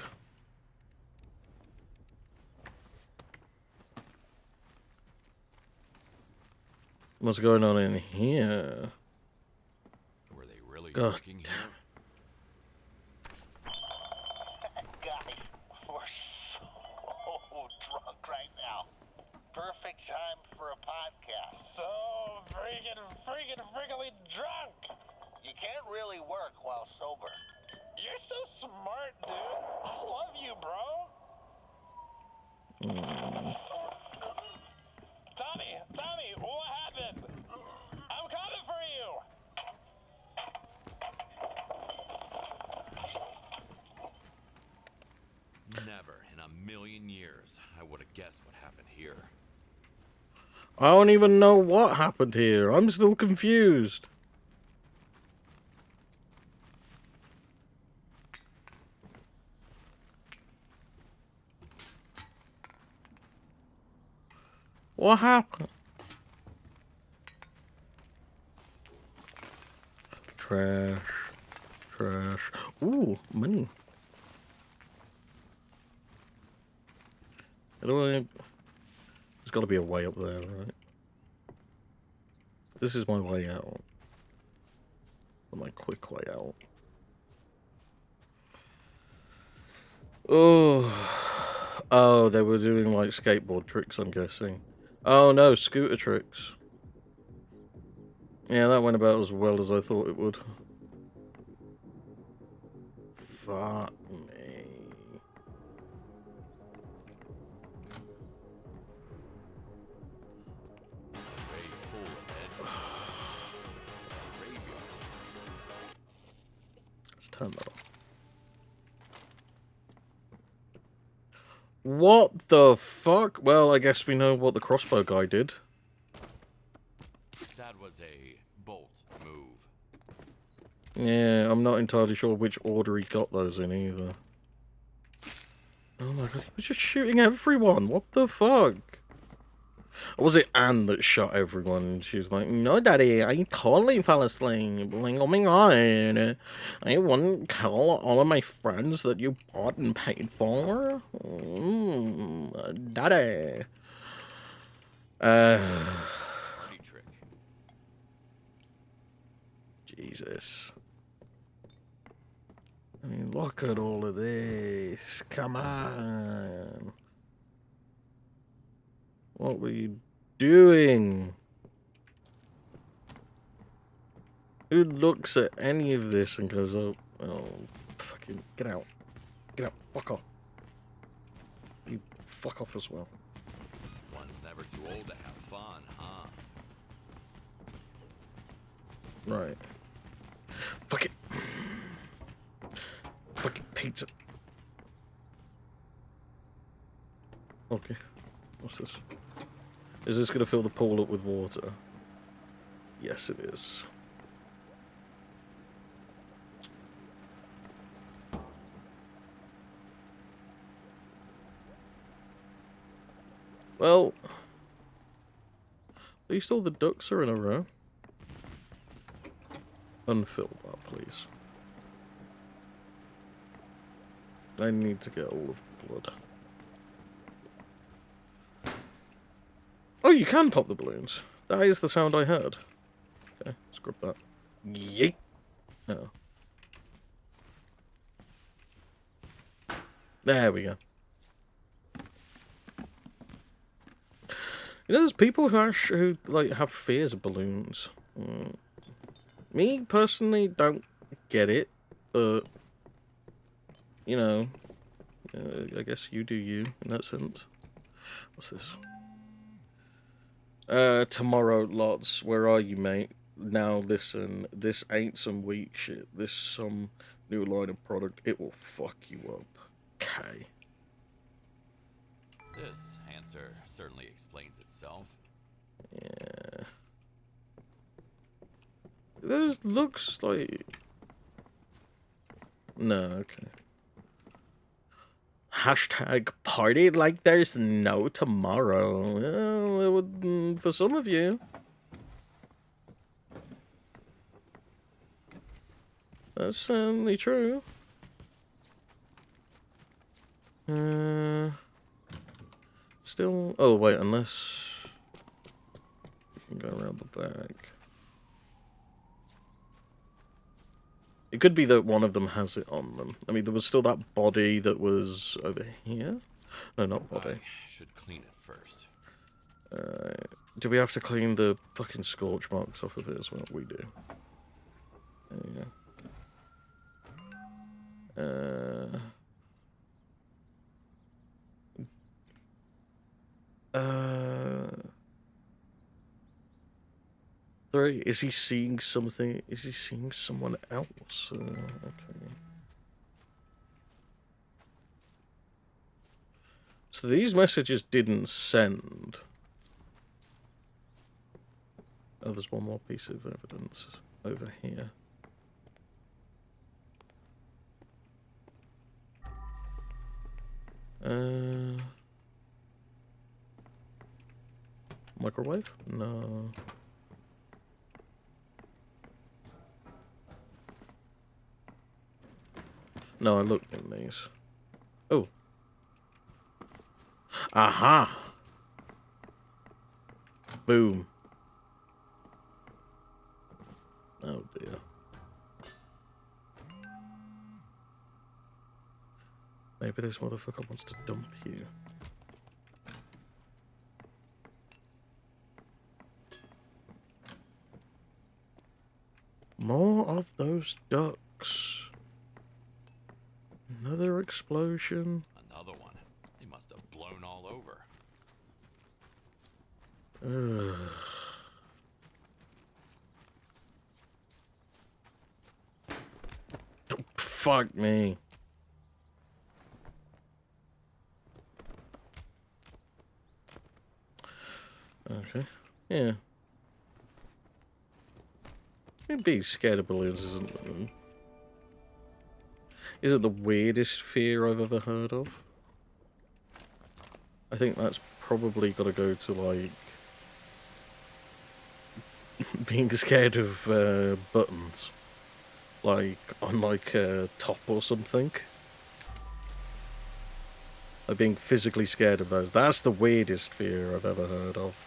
What's going on in here? Were they really God working damn. here? Guys, we're so drunk right now. Perfect time for a podcast. So freaking drunk. You can't really work while sober. You're so smart, dude. I love you, bro. Tommy, what happened? I'm coming for you. Never in a million years I would have guessed what happened here. I don't even know what happened here. I'm still confused. What happened? Trash. Ooh, money. There's got to be a way up there, right? This is my way out. My quick way out. Oh, they were doing like skateboard tricks, I'm guessing. Oh no, scooter tricks. Yeah, that went about as well as I thought it would. Fuck me. Way full of graveyard. Let's turn that off. What the fuck? Well, I guess we know what the crossbow guy did. That was a bolt move. Yeah, I'm not entirely sure which order he got those in either. Oh my god, he was just shooting everyone. What the fuck? Or was it Anne that shot everyone? She's like, no, Daddy, I totally fell asleep. Like, oh my god. I wouldn't kill all of my friends that you bought and paid for. Daddy. Money trick. Jesus. I mean, look at all of this. Come on. What were you doing? Who looks at any of this and goes, oh, fucking get out. Get out. Fuck off. You fuck off as well. One's never too old to have fun, huh? Right. Fuck it. Fucking pizza. Okay. What's this? Is this going to fill the pool up with water? Yes, it is. Well, at least all the ducks are in a row. Unfill that, please. I need to get all of the blood. Oh, you can pop the balloons. That is the sound I heard. Okay, scrub that. Yeet! Oh. There we go. You know, there's people who like have fears of balloons. Me personally don't get it, but you know, I guess you do you in that sense. What's this? Tomorrow, lots. Where are you, mate? Now listen, this ain't some weak shit. This some new line of product. It will fuck you up. Okay. This answer certainly explains itself. Yeah. This looks like... No, okay. Hashtag party like there's no tomorrow. Well, it would, for some of you. That's certainly true. Still... Oh, wait, unless... You can go around the back. It could be that one of them has it on them. I mean, there was still that body that was over here. No, not body. I should clean it first. Do we have to clean the fucking scorch marks off of it as well? We do. There you go. 3. Is he seeing something? Is he seeing someone else? Okay. So these messages didn't send. Oh, there's one more piece of evidence over here. Microwave? No. No, I looked in these. Oh. Aha! Boom. Oh dear. Maybe this motherfucker wants to dump you. More of those ducks. Another explosion. Another one. They must have blown all over. Ugh. Oh, fuck me. Okay. Yeah. Being scared of balloons isn't the weirdest fear I've ever heard of. I think that's probably got to go to, like, being scared of buttons. Like, on, like, a top or something. Like, being physically scared of those. That's the weirdest fear I've ever heard of.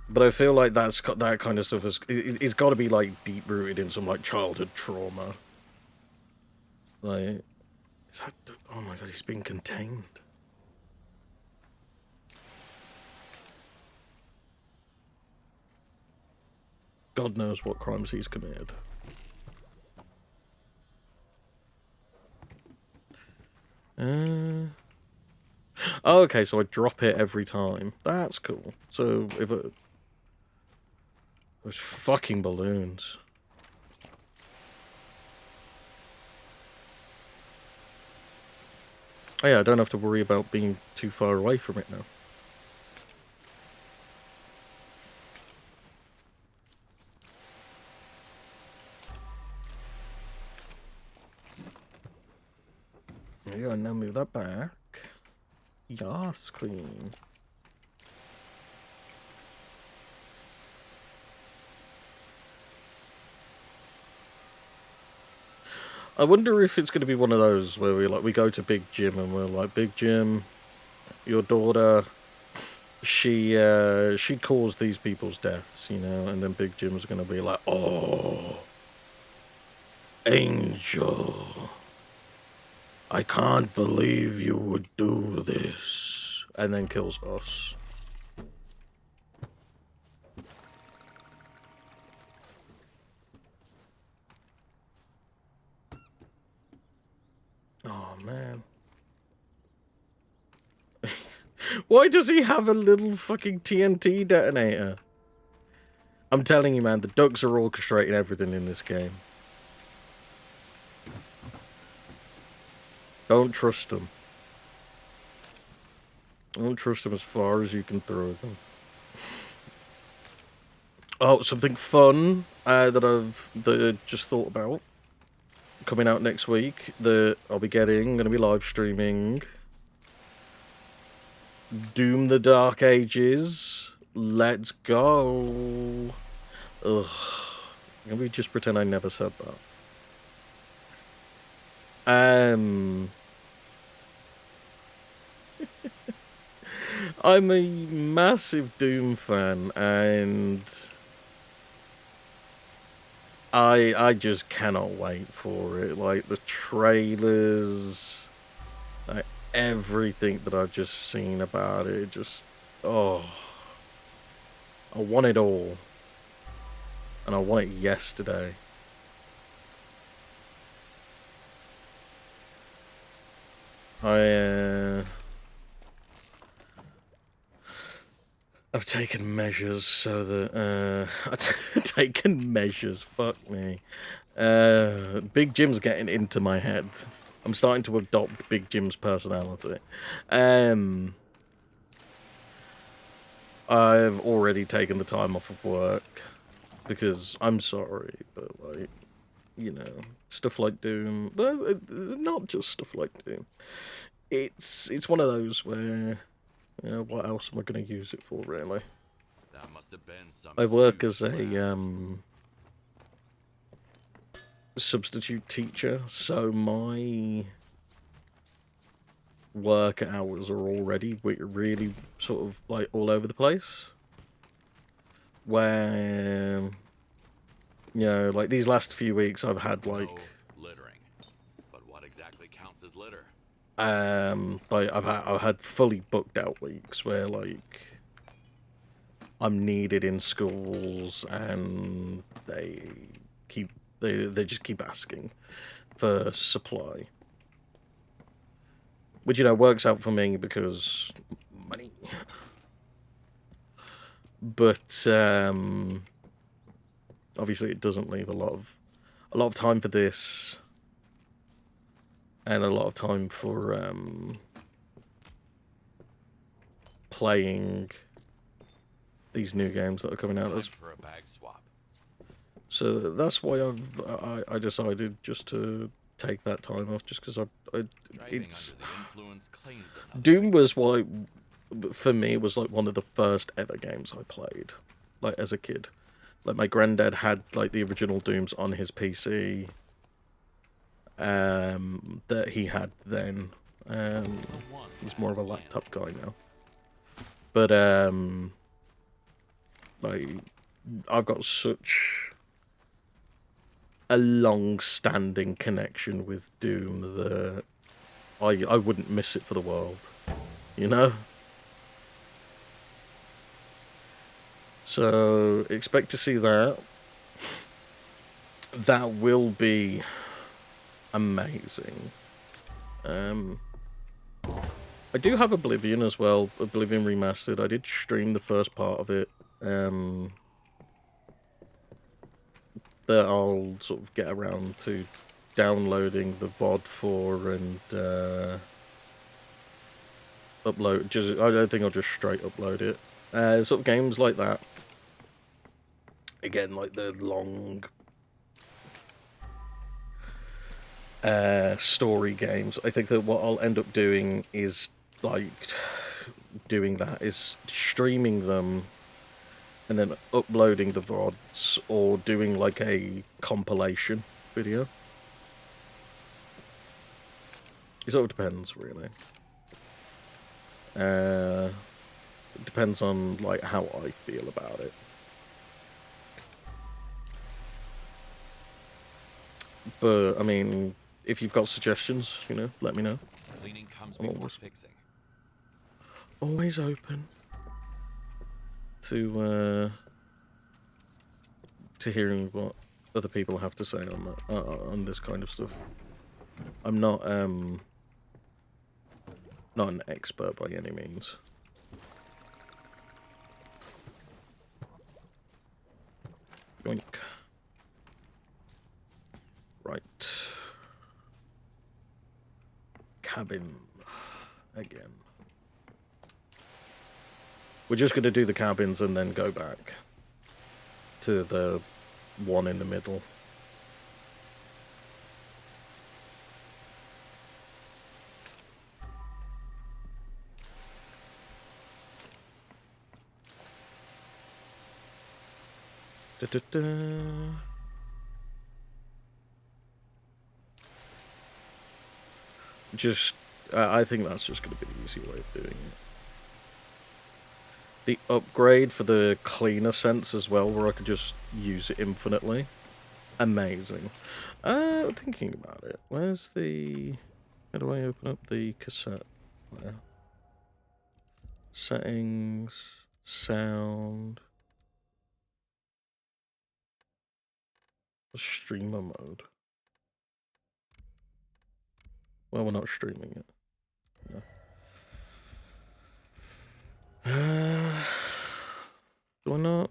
But I feel like that kind of stuff it's got to be, like, deep-rooted in some, like, childhood trauma. Like, is that... Oh my god, he's being contained. God knows what crimes he's committed. Oh, okay, so I drop it every time. That's cool. So if it... Those fucking balloons. Oh yeah, I don't have to worry about being too far away from it now. There you go, now move that back. Yas, queen. I wonder if it's going to be one of those where we go to Big Jim and we're like, Big Jim, your daughter, she caused these people's deaths, you know, and then Big Jim's going to be like, oh, Angel, I can't believe you would do this, and then kills us. Oh, man. Why does he have a little fucking TNT detonator? I'm telling you, man, the ducks are orchestrating everything in this game. Don't trust them. Don't trust them as far as you can throw them. Oh, something fun that I just thought about. Coming out next week that I'll be getting. I'm going to be live streaming Doom the Dark Ages. Let's go. Ugh. Can we just pretend I never said that? I'm a massive Doom fan, and I just cannot wait for it. Like, the trailers, like, everything that I've just seen about it, just, oh, I want it all, and I want it yesterday. I've taken measures so that, I've taken measures, fuck me. Big Jim's getting into my head. I'm starting to adopt Big Jim's personality. I've already taken the time off of work, because I'm sorry, but, like, you know, stuff like Doom, but not just stuff like Doom. It's one of those where, you know, what else am I going to use it for, really? That must have been some I work huge as a blast. substitute teacher, so my work hours are already really sort of like all over the place. Where, you know, like these last few weeks I've had like No littering. But what exactly counts as litter? like I've had fully booked out weeks where like I'm needed in schools and they just keep asking for supply, which, you know, works out for me because money. But obviously it doesn't leave a lot of time for this, and a lot of time for playing these new games that are coming out. Time for a bag swap. So that's why I decided just to take that time off, just because Driving it's under the influence claims another Doom was like, for me, was like one of the first ever games I played, like as a kid. Like my granddad had like the original Dooms on his PC that he had then. He's more of a laptop guy now. But like I've got such a long-standing connection with Doom that I wouldn't miss it for the world, you know? So expect to see that. that will be amazing. I do have Oblivion as well, Oblivion Remastered. I did stream the first part of it. That I'll sort of get around to downloading the VOD for and upload. I don't think I'll just straight upload it. Sort of games like that. Again, like the long story games. I think that what I'll end up doing is streaming them and then uploading the VODs or doing like a compilation video. It sort of depends, really. It depends on like how I feel about it. But I mean, if you've got suggestions, you know, let me know. Cleaning comes I'm before always- fixing. Always open to hearing what other people have to say on that on this kind of stuff. I'm not an expert by any means. Yoink. Right. Cabin again. We're just going to do the cabins and then go back to the one in the middle. Just, I think that's just going to be the easy way of doing it. The upgrade for the cleaner sense as well, where I could just use it infinitely. Amazing. Thinking about it, where's the... How do I open up the cassette player? Settings, sound... Streamer mode. Well, we're not streaming it. No. Do I not?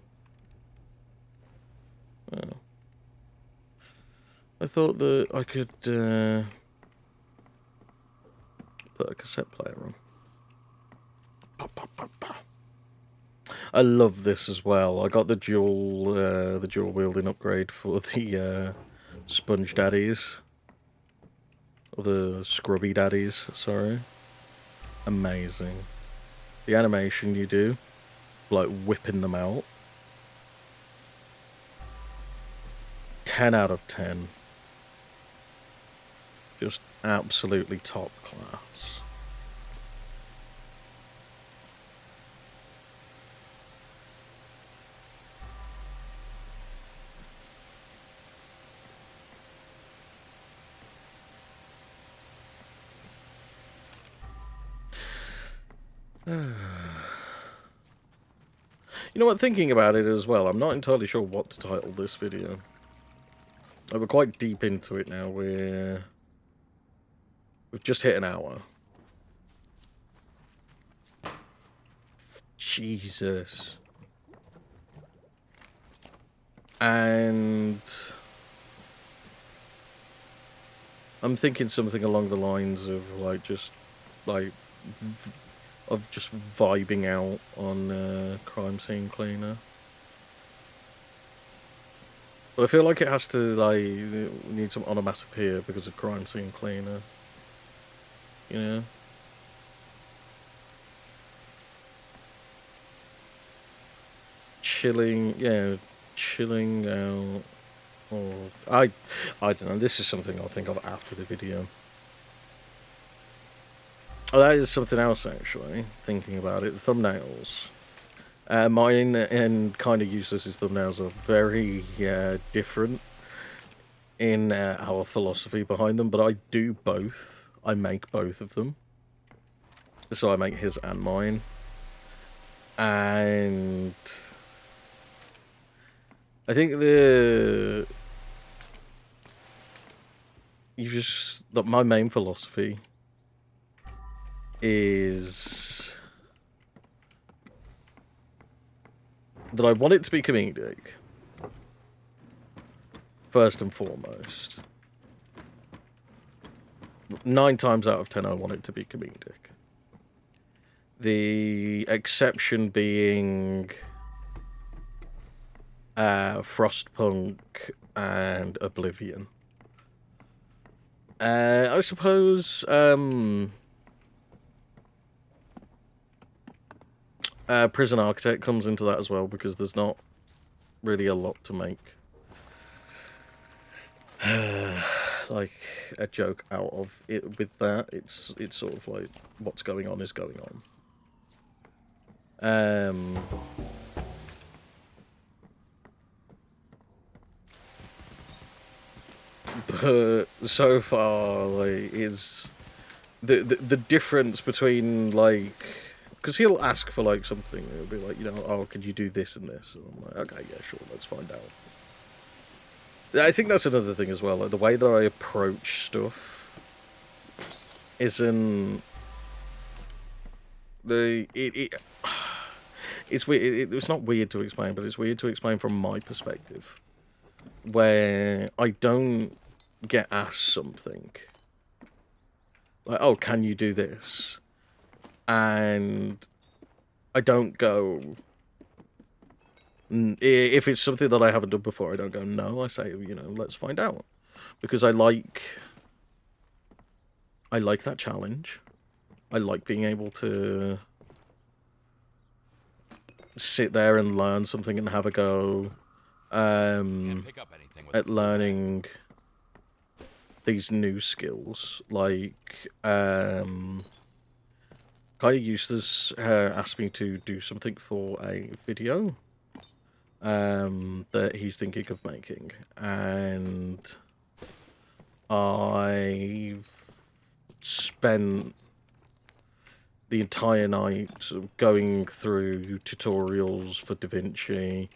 Oh. I thought that I could put a cassette player on. I love this as well. I got the dual wielding upgrade for the Sponge Daddies. Or the Scrubby Daddies, sorry. Amazing. The animation you do, like whipping them out. 10 out of 10. Just absolutely top class. You know what, thinking about it as well, I'm not entirely sure what to title this video. We're quite deep into it now. We've just hit an hour. Jesus. And I'm thinking something along the lines of like just vibing out on Crime Scene Cleaner. But I feel like it has to, like, need some onomatopoeia because of Crime Scene Cleaner. You know? Chilling out. Or, I don't know, this is something I'll think of after the video. Oh, that is something else, actually, thinking about it. The thumbnails. Mine and kind of useless thumbnails are very different in our philosophy behind them, but I do both. I make both of them. So I make his and mine. And I think you just that my main philosophy is that I want it to be comedic first and foremost. 9 times out of 10, I want it to be comedic. The exception being Frostpunk and Oblivion. I suppose Prison Architect comes into that as well, because there's not really a lot to make like a joke out of it with that. It's sort of like what's going on is going on. But so far, like, is the difference between, like, because he'll ask for like something, it'll be like, you know, oh, could you do this and this? And I'm like, okay, yeah, sure, let's find out. I think that's another thing as well. Like, the way that I approach stuff isn't it's weird. It's not weird to explain, but it's weird to explain from my perspective, where I don't get asked something like, oh, can you do this? And I don't go, if it's something that I haven't done before, I don't go, no. I say, you know, let's find out. Because I like that challenge. I like being able to sit there and learn something and have a go at learning these new skills. Like, kind of Eustace asked me to do something for a video that he's thinking of making, and I've spent the entire night sort of going through tutorials for DaVinci.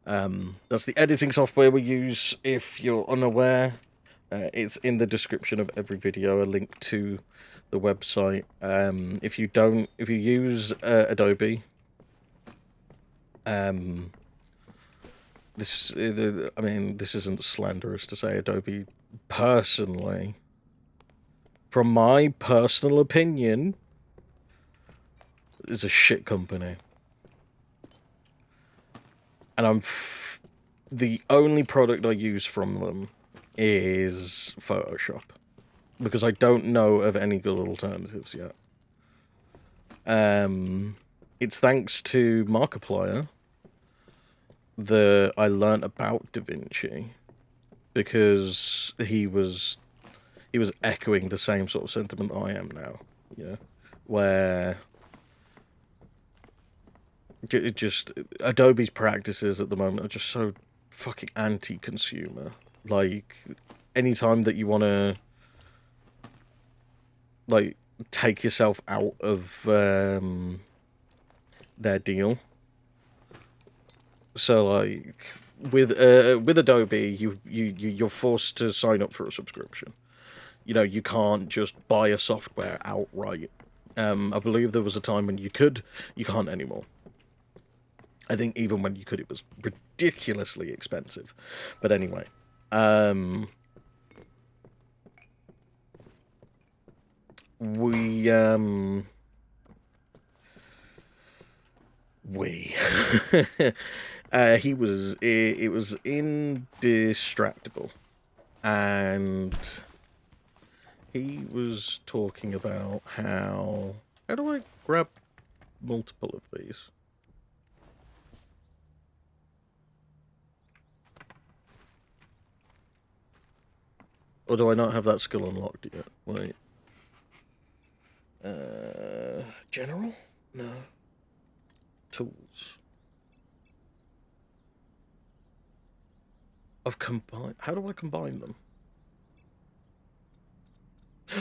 That's the editing software we use, if you're unaware. It's in the description of every video, a link to the website. If you use Adobe, this isn't slanderous to say Adobe personally. From my personal opinion, is a shit company. And the only product I use from them is Photoshop, because I don't know of any good alternatives yet. It's thanks to Markiplier that I learnt about DaVinci, because he was echoing the same sort of sentiment I am now, you know, where it just, Adobe's practices at the moment are just so fucking anti-consumer. Like, anytime that you want to, like, take yourself out of their deal. So, like, with Adobe, you're forced to sign up for a subscription. You know, you can't just buy a software outright. I believe there was a time when you could. You can't anymore. I think even when you could, it was ridiculously expensive. But anyway, it was Indistractable, and he was talking about how do I grab multiple of these? Or do I not have that skill unlocked yet? Wait. General? No. Tools. I've combined. How do I combine them?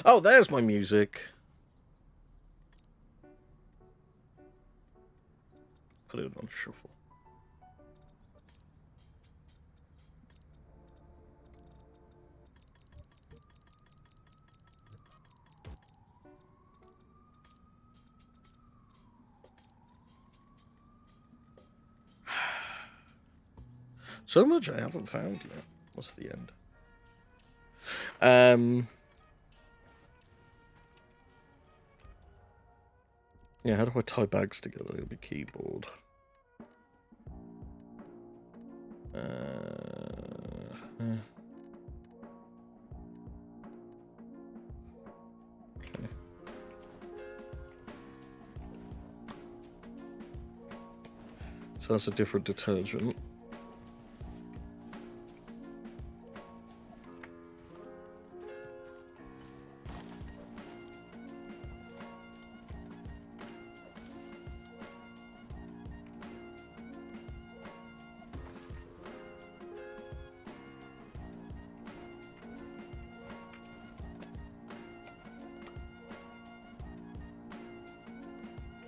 Oh, there's my music. Put it on shuffle. So much I haven't found yet. What's the end? Yeah, how do I tie bags together? It'll be keyboard. Okay. So that's a different detergent.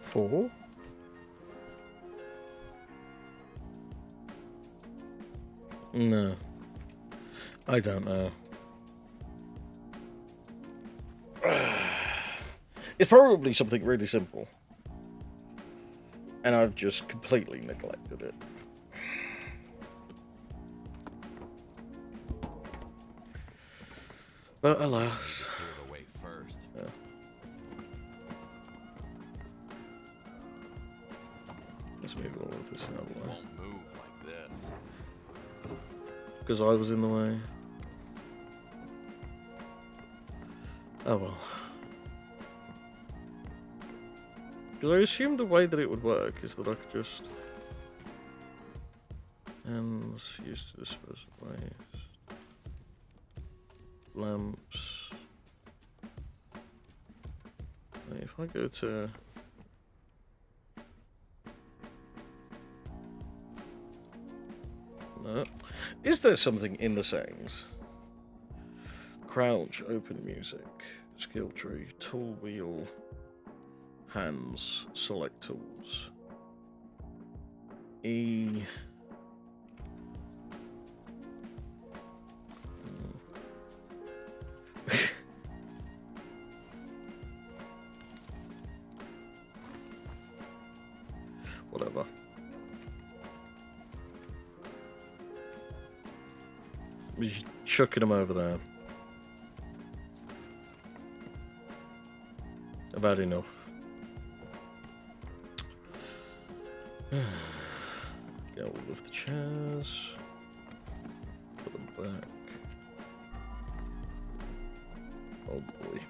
Four? No. I don't know. It's probably something really simple. And I've just completely neglected it. But alas. Clear the way first. Yeah. Let's move all of this out of the way. Won't move like this. Because I was in the way. Oh well. Because I assumed the way that it would work is that I could just... And used to dispose of waste. Lamps. If I go to... No. Is there something in the settings? Crouch, open music, skill tree, tool wheel, hands, select tools. E. Whatever. Just chucking them over there. About enough. Get all of the chairs. Put them back. Oh boy.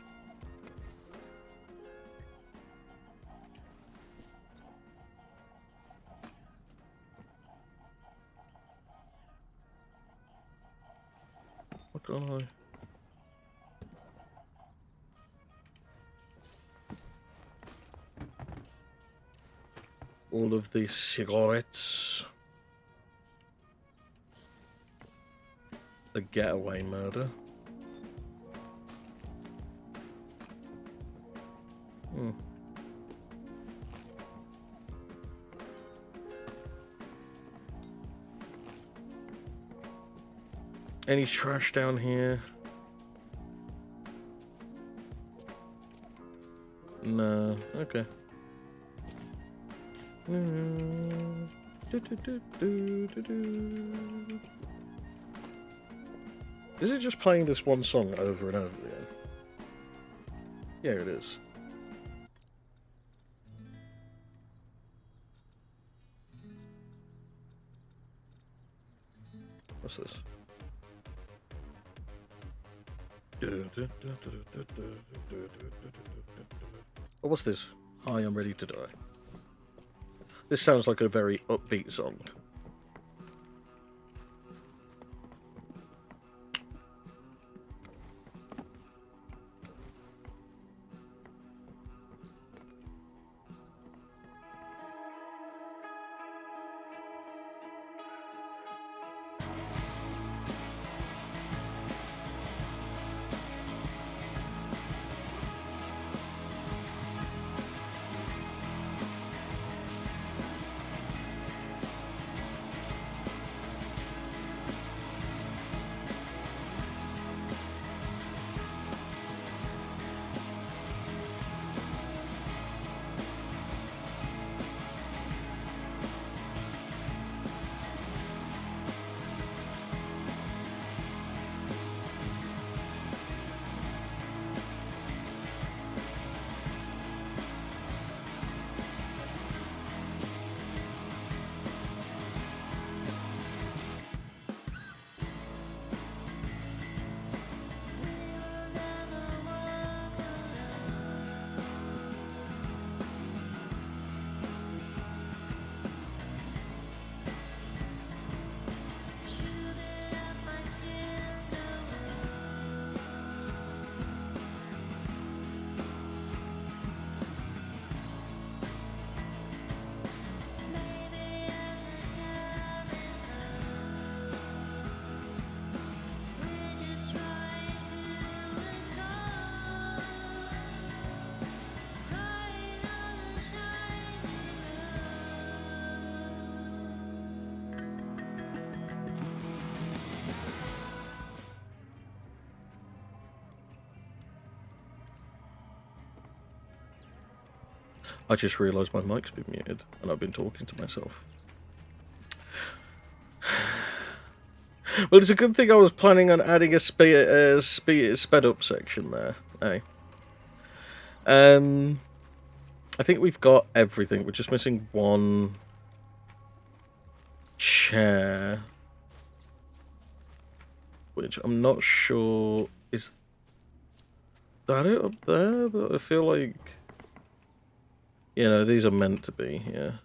What can't I? All of the cigarettes. The getaway murder. Any trash down here? No. Okay. Is it just playing this one song over and over again? Yeah, it is. What's this? Oh, what's this? Hi, I'm ready to die. This sounds like a very upbeat song. I just realised my mic's been muted, and I've been talking to myself. Well, it's a good thing I was planning on adding a sped up section there. Hey. I think we've got everything. We're just missing one chair, which I'm not sure is that it up there, but I feel like, you know, these are meant to be here.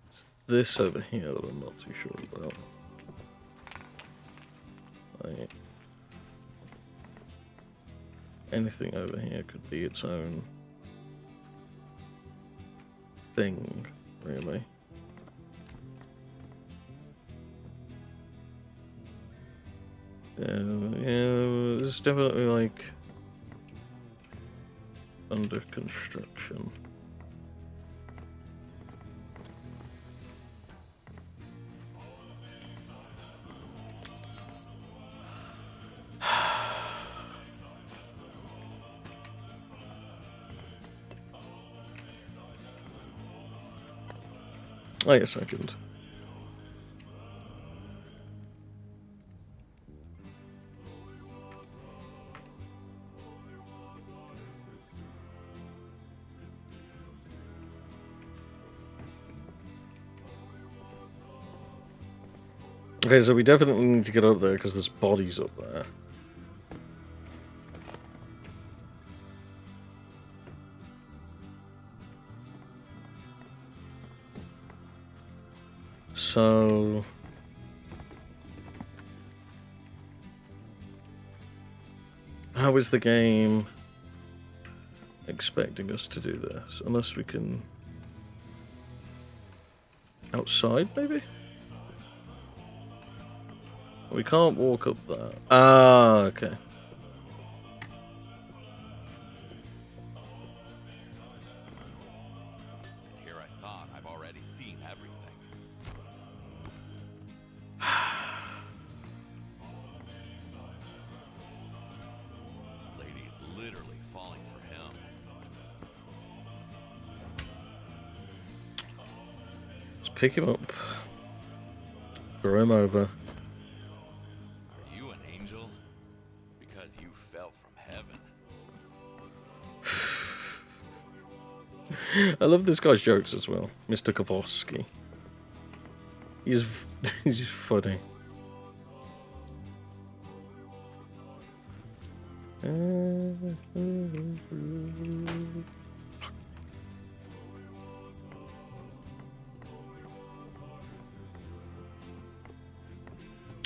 It's this over here that I'm not too sure about. Like, anything over here could be its own thing, really. Yeah, it's definitely like under construction. Wait a second. Okay, so we definitely need to get up there because there's bodies up there. So how is the game expecting us to do this? Unless we can outside, maybe? We can't walk up there. Ah, okay. Here I thought I've already seen everything. Lady's literally falling for him. Let's pick him up. Throw him over. Are you an angel? Because you fell from heaven. I love this guy's jokes as well. Mr. Kowalski. He's funny.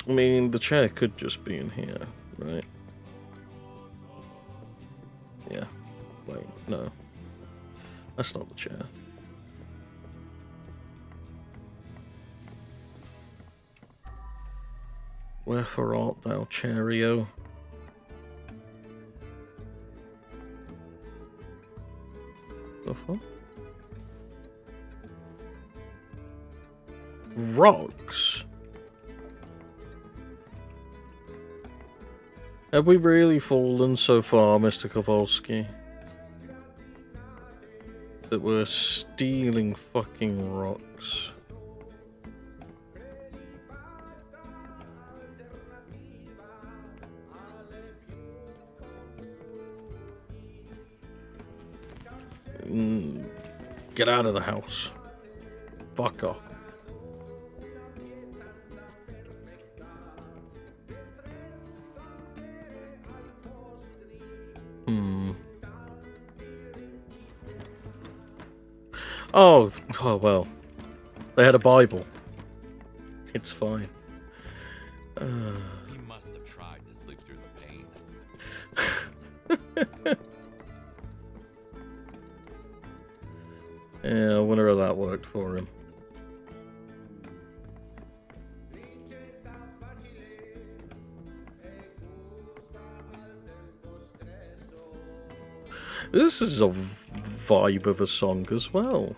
I mean, the chair could just be in here, right? Yeah. Wait, no. That's not the chair. Wherefore art thou, Cheerio? The fuck? Rocks? Have we really fallen so far, Mr. Kowalski? That we're stealing fucking rocks. Get out of the house. Fuck off. Oh, well. They had a Bible. It's fine. He must have tried to sleep through the pain. Yeah, I wonder how that worked for him. This is a vibe of a song as well.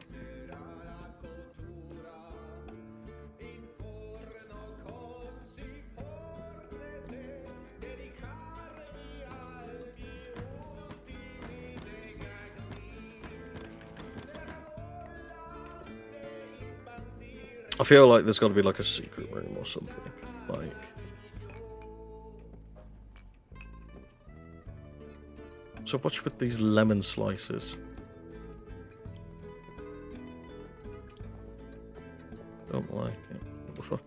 I feel like there's got to be like a secret room or something. Like, so what's with these lemon slices? Don't like it. What the fuck?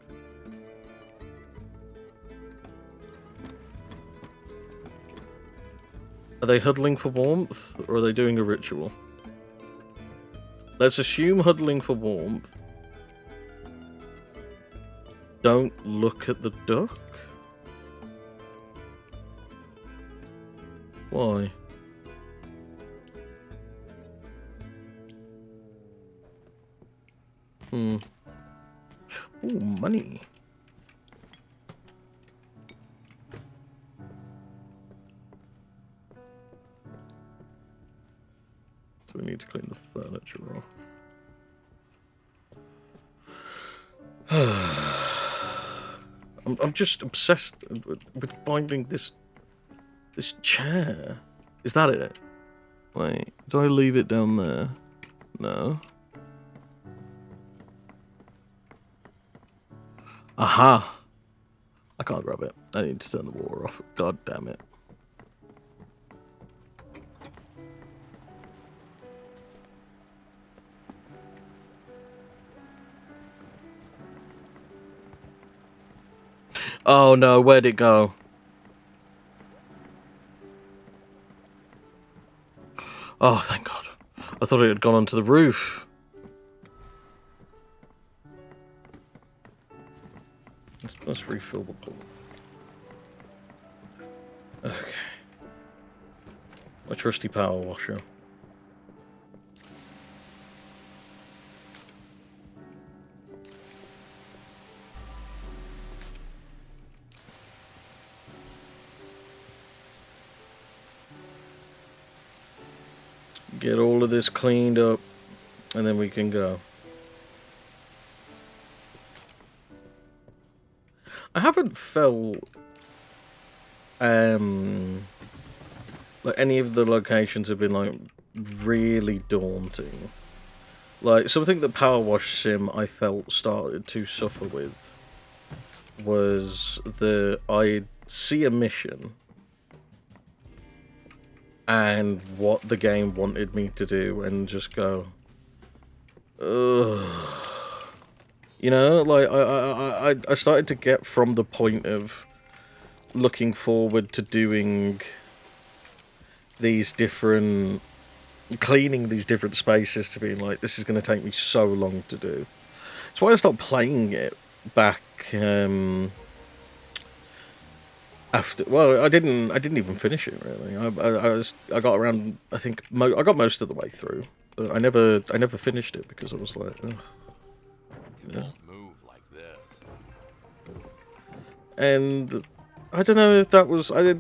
Are they huddling for warmth, or are they doing a ritual? Let's assume huddling for warmth. Don't look at the duck? Why? Ooh, money. So we need to clean the furniture off. I'm just obsessed with finding this chair. Is that it? Wait, do I leave it down there? No. Aha! I can't grab it. I need to turn the water off. God damn it. Oh no, where'd it go? Oh, thank God. I thought it had gone onto the roof. Let's refill the bowl. Okay. My trusty power washer. Get all of this cleaned up, and then we can go. I haven't felt like any of the locations have been like really daunting. Like something that Power Wash Sim I felt started to suffer with was I'd see a mission and what the game wanted me to do and just go, ugh. You know, like I started to get from the point of looking forward to doing these different, cleaning these different spaces to being like, this is going to take me so long to do. That's why I stopped playing it back after. Well, I didn't even finish it really. I got around. I think I got most of the way through. I never finished it because I was like, ugh. It won't move like this. And I don't know if that was. I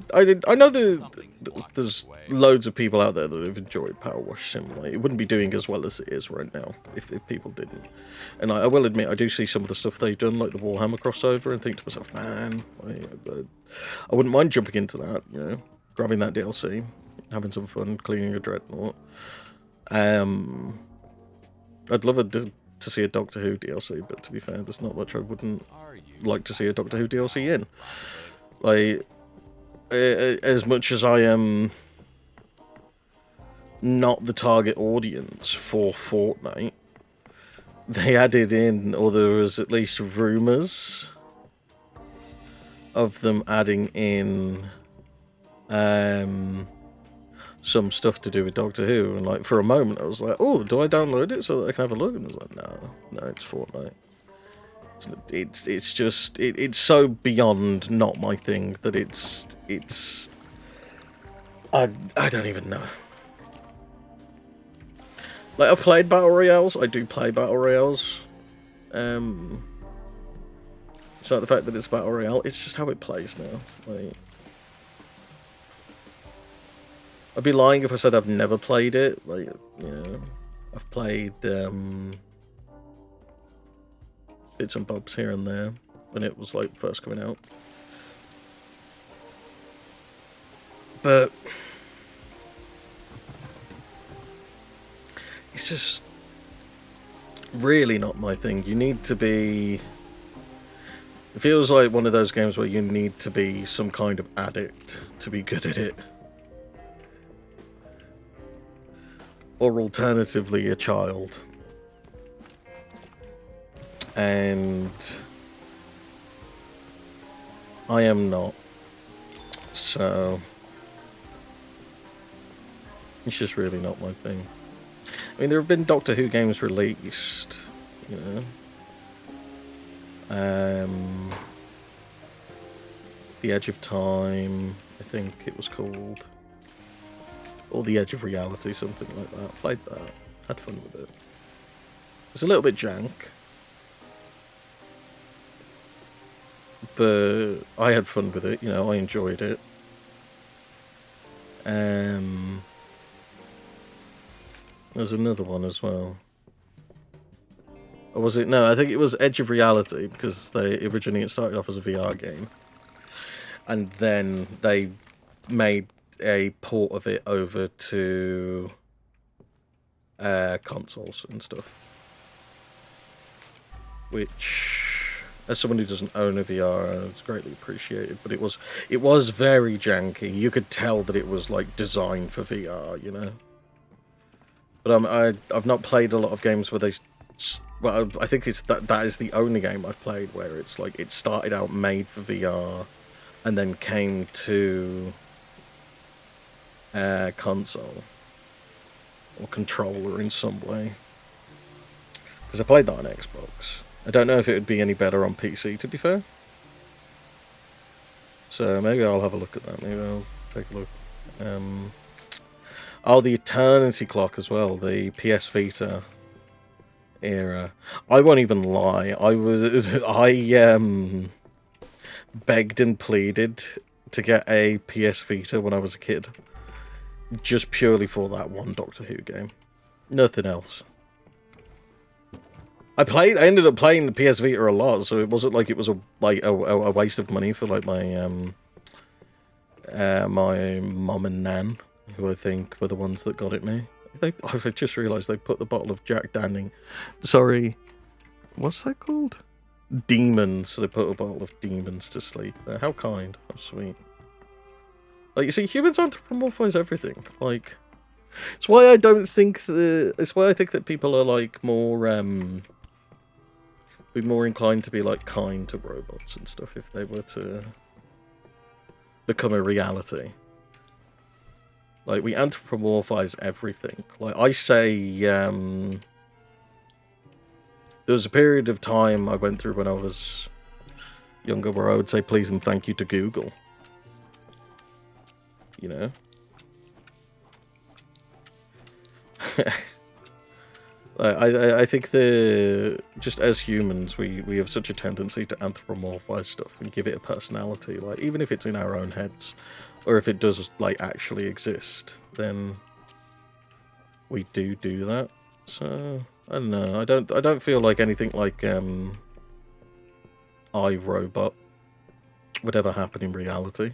know there's loads of people out there that have enjoyed Power Wash Sim. Like, it wouldn't be doing as well as it is right now if people didn't. And I will admit, I do see some of the stuff they've done, like the Warhammer crossover, and think to myself, man, I wouldn't mind jumping into that. You know, grabbing that DLC, having some fun, cleaning a dreadnought. I'd love to see a Doctor Who DLC, but to be fair, there's not much I wouldn't like to see a Doctor Who DLC in. Like, as much as I am not the target audience for Fortnite, they added in, or there was at least rumours of them adding in some stuff to do with Doctor Who, and like for a moment I was like, oh, do I download it so that I can have a look? And I was like, no, it's Fortnite. It's just it's so beyond not my thing that it's I don't even know. Like, I've played Battle Royales. I do play Battle Royales. It's not the fact that it's Battle Royale, it's just how it plays now. Like, I'd be lying if I said I've never played it. Like, you know, I've played bits and bobs here and there when it was like first coming out. But it's just really not my thing. You need to be... It feels like one of those games where you need to be some kind of addict to be good at it. Or alternatively, a child. And I am not. So it's just really not my thing. I mean, there have been Doctor Who games released, you know. The Edge of Time, I think it was called. Or The Edge of Reality, something like that. Played that. Had fun with it. It's a little bit jank. But I had fun with it, you know, I enjoyed it. There's another one as well. Or was it? No, I think it was Edge of Reality, because it started off as a VR game. And then they made a port of it over to consoles and stuff. Which, as someone who doesn't own a VR, it's greatly appreciated. But it was very janky. You could tell that it was like designed for VR, you know. But I've not played a lot of games where they. Well, I think it's that is the only game I've played where it's like it started out made for VR, and then came to console or controller in some way. Because I played that on Xbox. I don't know if it would be any better on PC, to be fair. So maybe I'll have a look at that. Maybe I'll take a look. Oh, the Eternity Clock as well. The PS Vita era. I won't even lie. I begged and pleaded to get a PS Vita when I was a kid, just purely for that one Doctor Who game. Nothing else. I ended up playing the PS Vita a lot, so it wasn't like it was a waste of money for like my my mum and nan, who I think were the ones that got it me. I just realised they put the bottle of Jack Daniels. Sorry, what's that called? Demons. They put a bottle of Demons to sleep there. How kind. How sweet. Like, you see, humans anthropomorphize everything. Like, it's why I don't think it's why I think that people are like more be more inclined to be like kind to robots and stuff if they were to become a reality. Like, we anthropomorphize everything. Like, I say, there was a period of time I went through when I was younger where I would say please and thank you to Google. You know? I think just as humans, we have such a tendency to anthropomorphize stuff and give it a personality. Like, even if it's in our own heads, or if it does like actually exist, then we do that. So I don't know. I don't feel like anything like iRobot would ever happen in reality.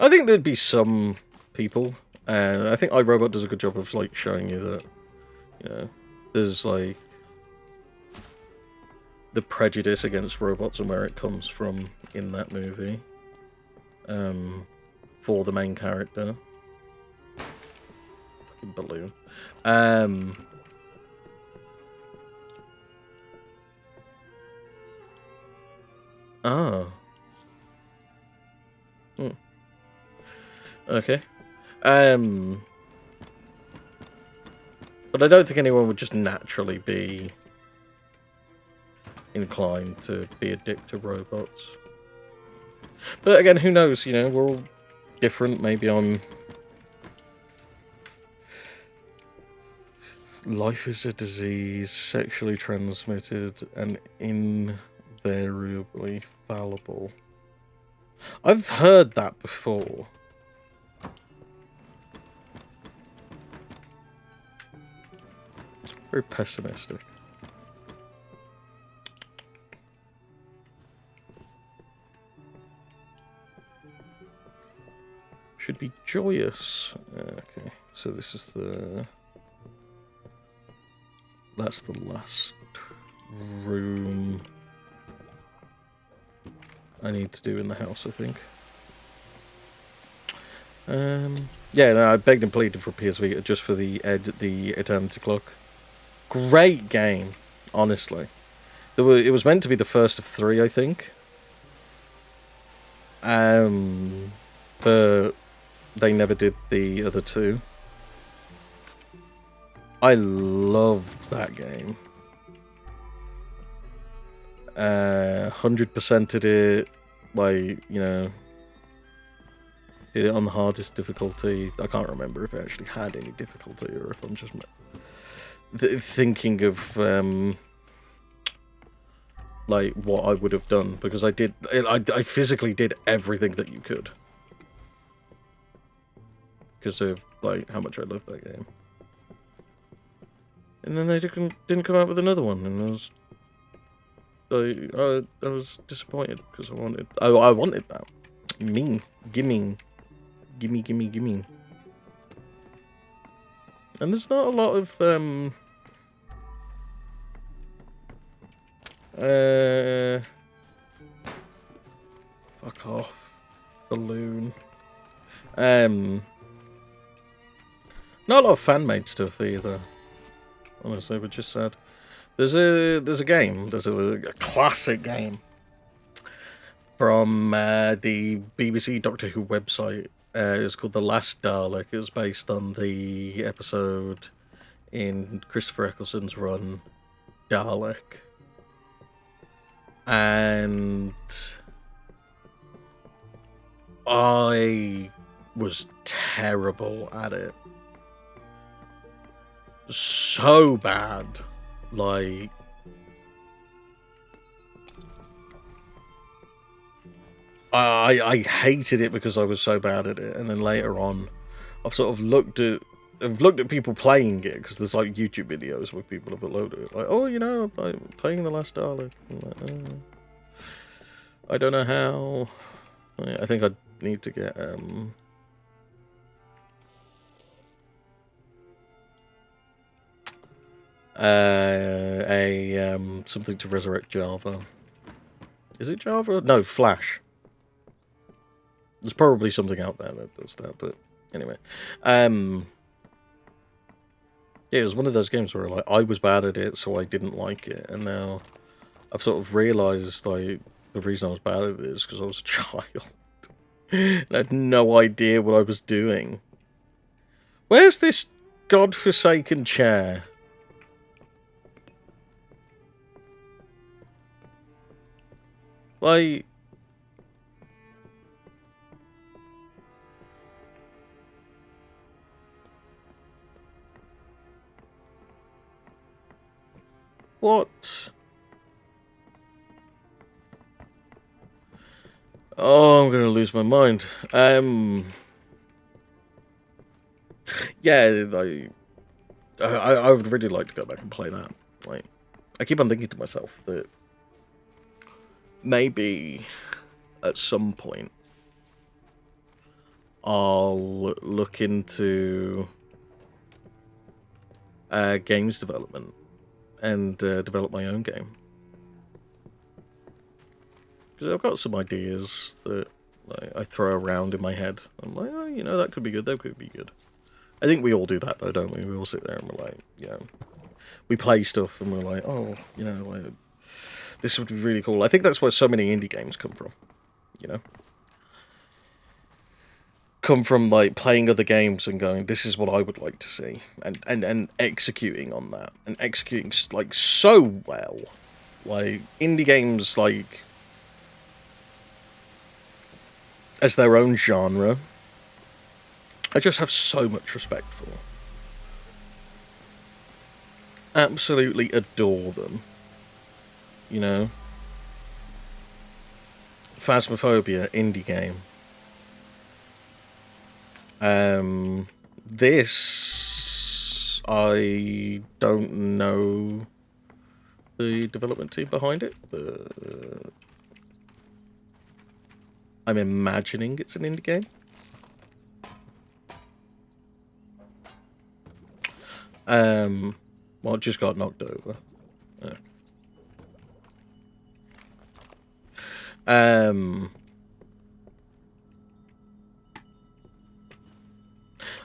I think there'd be some people, and I think iRobot does a good job of like showing you that, you know, there's like the prejudice against robots and where it comes from in that movie. For the main character. Fucking balloon. Okay. But I don't think anyone would just naturally be inclined to be a dick to robots. But again, who knows, you know, we're all different. Maybe I'm... Life is a disease, sexually transmitted, and invariably fallible. I've heard that before. Very pessimistic. Should be joyous. Okay, so this is the... that's the last room I need to do in the house, I think. Yeah, no, I begged and pleaded for PS Vita just for the Eternity Clock. Great game, honestly. It was meant to be the first of 3, I think. But they never did the other 2. I loved that game. 100%ed it, like, you know, did it on the hardest difficulty. I can't remember if it actually had any difficulty or if I'm just thinking of like what I would have done, because I physically did everything that you could because of like how much I loved that game. And then they didn't come out with another one, and I was disappointed because I wanted that. Gimme. And there's not a lot of fuck off, balloon. Not a lot of fan-made stuff either. Honestly, but just sad. There's a game. There's a classic game from the BBC Doctor Who website. It's called The Last Dalek. It was based on the episode in Christopher Eccleston's run, Dalek. And I was terrible at it. So bad. Like, I hated it because I was so bad at it, and then later on, I've looked at people playing it, because there's like YouTube videos where people have uploaded it, like, oh, you know, I'm playing The Last Dalek. I'm like, oh, I don't know how. I think I need to get something to resurrect Java. Is it Java? No, Flash. There's probably something out there that does that, but anyway. Yeah, it was one of those games where like I was bad at it, so I didn't like it, and now I've sort of realised like the reason I was bad at it is because I was a child. And I had no idea what I was doing. Where's this godforsaken chair? Like, what? Oh, I'm gonna lose my mind. Yeah, I would really like to go back and play that. Like, I keep on thinking to myself that maybe at some point I'll look into games development and develop my own game. Because I've got some ideas that like, I throw around in my head. I'm like, oh, you know, that could be good, that could be good. I think we all do that, though, don't we? We all sit there and we're like, you know, we play stuff and we're like, oh, you know, like, this would be really cool. I think that's where so many indie games come from, you know? Come from, like, playing other games and going, this is what I would like to see. And executing on that. And executing, like, so well. Like, indie games, like, as their own genre, I just have so much respect for. Absolutely adore them. You know? Phasmophobia, indie game. This, I don't know the development team behind it, but I'm imagining it's an indie game. Well, it just got knocked over. Yeah.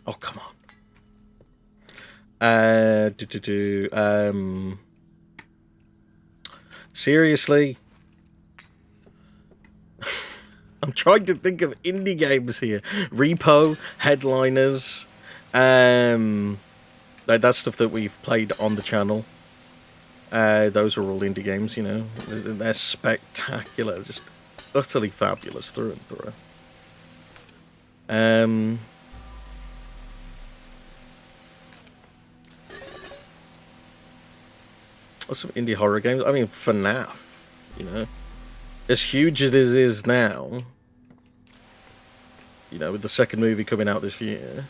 Oh, come on. Seriously? I'm trying to think of indie games here. Repo, Headliners, like that stuff that we've played on the channel. Those are all indie games, you know. They're spectacular, just utterly fabulous through and through. Some indie horror games. I mean, FNAF, you know. As huge as it is now, you know, with the second movie coming out this year,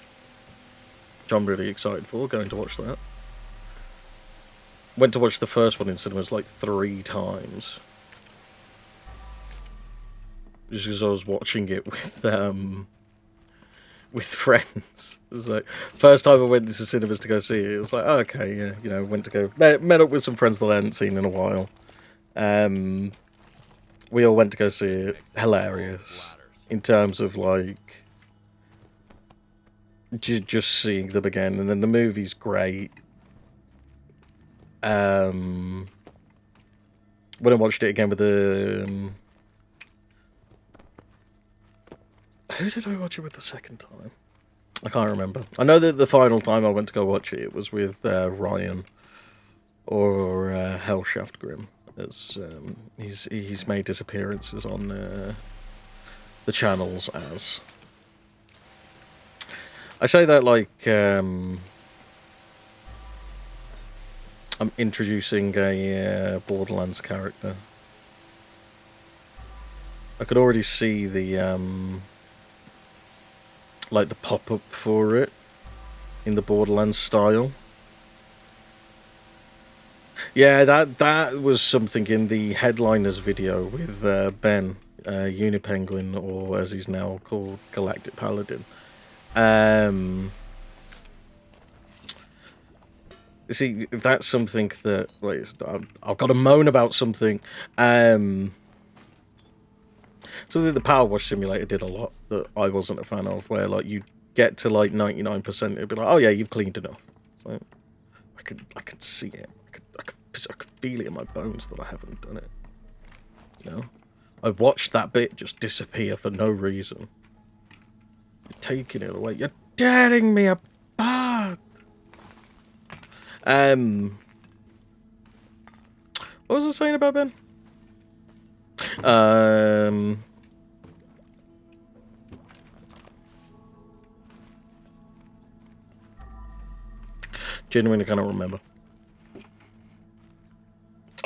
which I'm really excited for, going to watch that. Went to watch the first one in cinemas like 3 times. Just because I was watching it with friends. It was like, first time I went to cinemas to go see it, it was like, oh, okay, yeah, you know, went to go, met up with some friends that I hadn't seen in a while. We all went to go see it. Hilarious. In terms of, like, just seeing them again. And then the movie's great. When I watched it again with the... who did I watch it with the second time? I can't remember. I know that the final time I went to go watch it, it was with Ryan or Hellshaft Grim. As he's made his appearances on the channels as. I say that like I'm introducing a Borderlands character. I could already see the like the pop-up for it in the Borderlands style. Yeah, that was something in the Headliners video with Ben, Unipenguin, or as he's now called, Galactic Paladin. See, that's something that... wait, I've got to moan about something. Something the Power Wash Simulator did a lot that I wasn't a fan of, where like you get to like 99%, it'd be like, oh yeah, you've cleaned enough. So I could see it. I could feel it in my bones that I haven't done it. You know, I watched that bit just disappear for no reason. You're taking it away. You're tearing me apart. What was I saying about Ben? Genuinely cannot remember.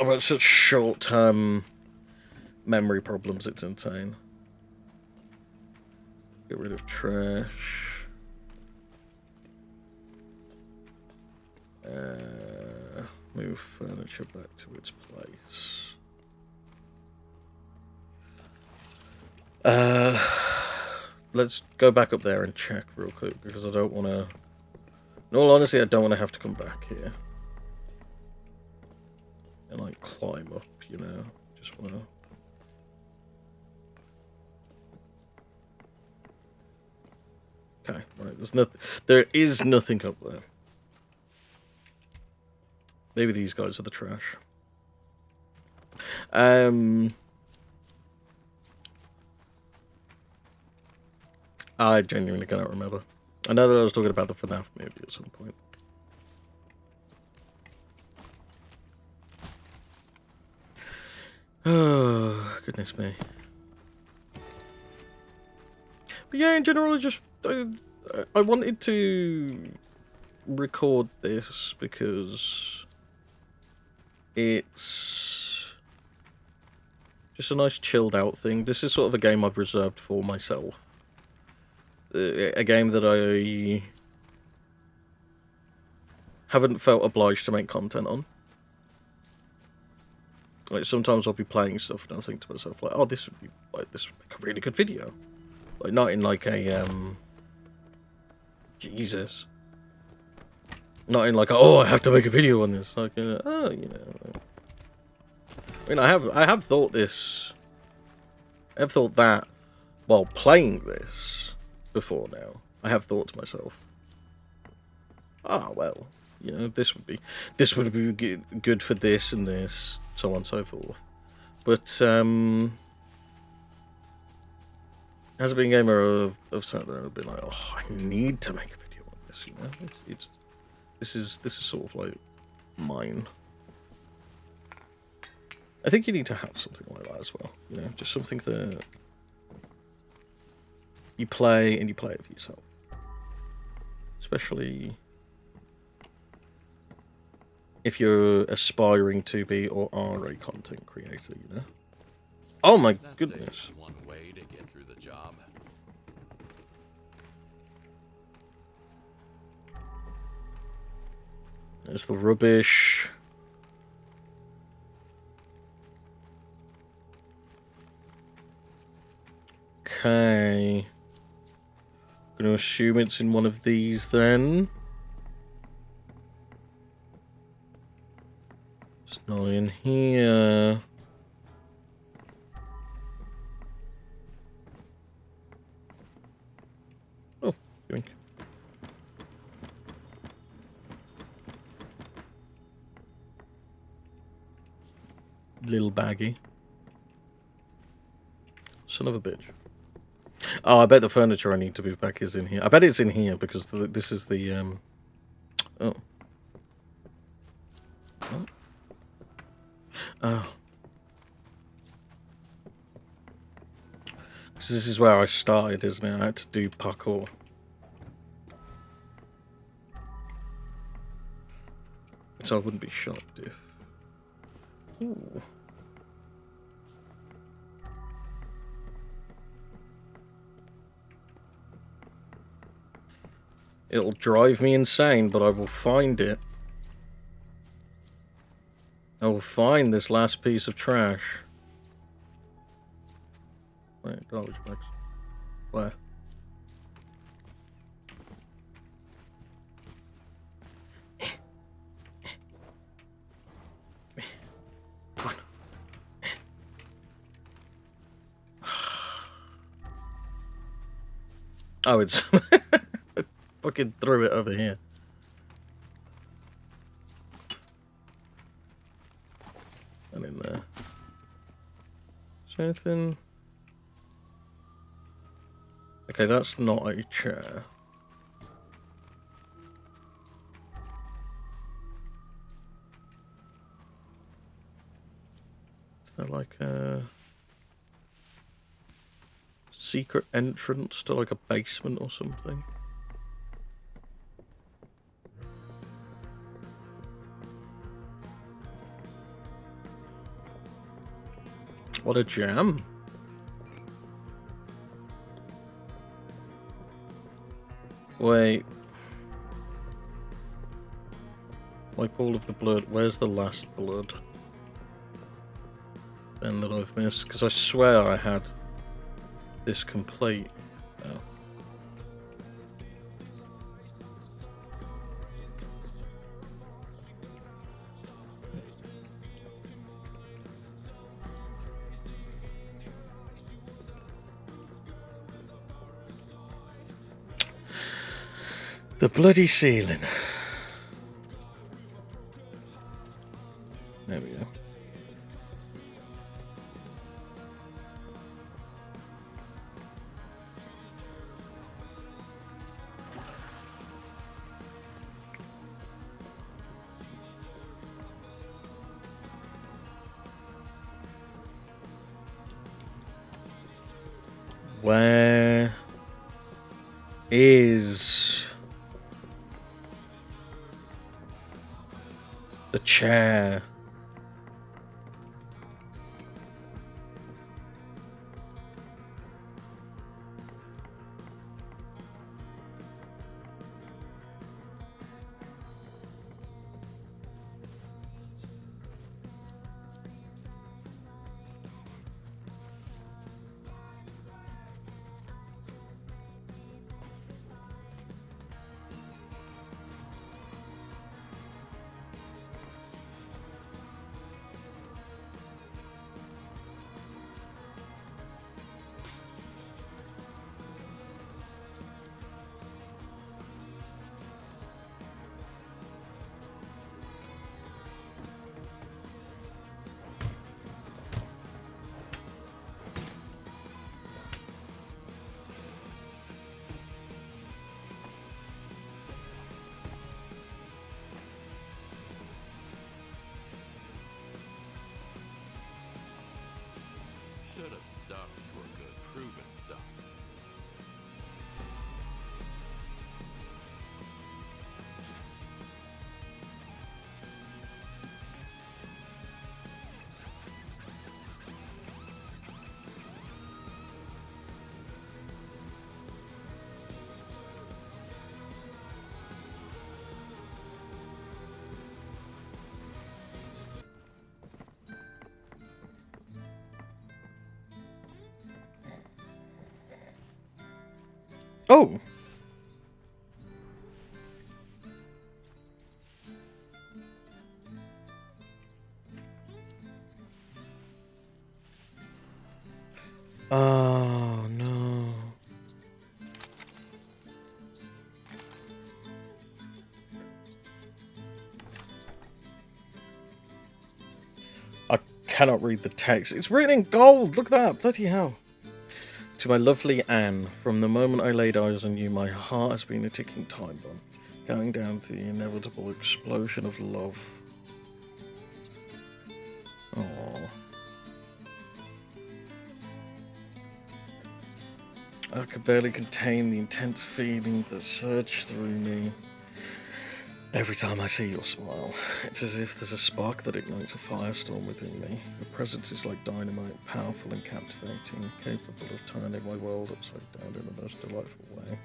I've got such short-term memory problems, it's insane. Get rid of trash. Move furniture back to its place. Let's go back up there and check real quick, because I don't want to... in all honesty, I don't want to have to come back here. And like climb up, you know. Just wanna. Okay, right. There's nothing. There is nothing up there. Maybe these guys are the trash. I genuinely cannot remember. I know that I was talking about the FNAF movie at some point. Oh, goodness me. But yeah, in general, I wanted to record this because it's just a nice chilled out thing. This is sort of a game I've reserved for myself. A game that I haven't felt obliged to make content on. Like, sometimes I'll be playing stuff and I'll think to myself, like, oh, this would be, like, this would make a really good video. Like, not in, like, a, Jesus. Not in like, oh, I have to make a video on this. Like, oh, you know. I mean, I have thought this. I have thought that while playing this before now. I have thought to myself, well, you know, this would be good for this and this, so on and so forth. But as a being gamer, I've sat there and been like, oh, I need to make a video on this. You know, this is sort of like mine. I think you need to have something like that as well. You know, just something that you play and you play it for yourself, especially if you're aspiring to be or are a content creator, you know? Oh my That's goodness. one way to get through the job. There's the rubbish. Okay. I'm going to assume it's in one of these then. It's not in here. Oh, drink. Little baggy. Son of a bitch. Oh, I bet the furniture I need to move back is in here. I bet it's in here because this is the oh. Oh. Oh. Because this is where I started, isn't it? I had to do parkour. So I wouldn't be shocked if... Ooh. It'll drive me insane, but I will find it. I will find this last piece of trash. Wait, garbage bags. Where? Come on. Oh, it's... fucking threw it over here. And in there. Is there anything? Okay, that's not a chair. Is there like a secret entrance to like a basement or something? What a jam. Wait. Like all of the blood. Where's the last blood? Then that I've missed. Because I swear I had this complete. Oh. The bloody ceiling. There we go. Where is the chair? Should have stuck to a good proven stuff. Oh! Oh, no. I cannot read the text. It's written in gold! Look at that! Bloody hell. To my lovely Anne, from the moment I laid eyes on you, my heart has been a ticking time bomb, counting down to the inevitable explosion of love. Aww. I could barely contain the intense feeling that surged through me every time I see your smile. It's as if there's a spark that ignites a firestorm within me. Your presence is like dynamite, powerful and captivating, capable of turning my world upside down in the most delightful way.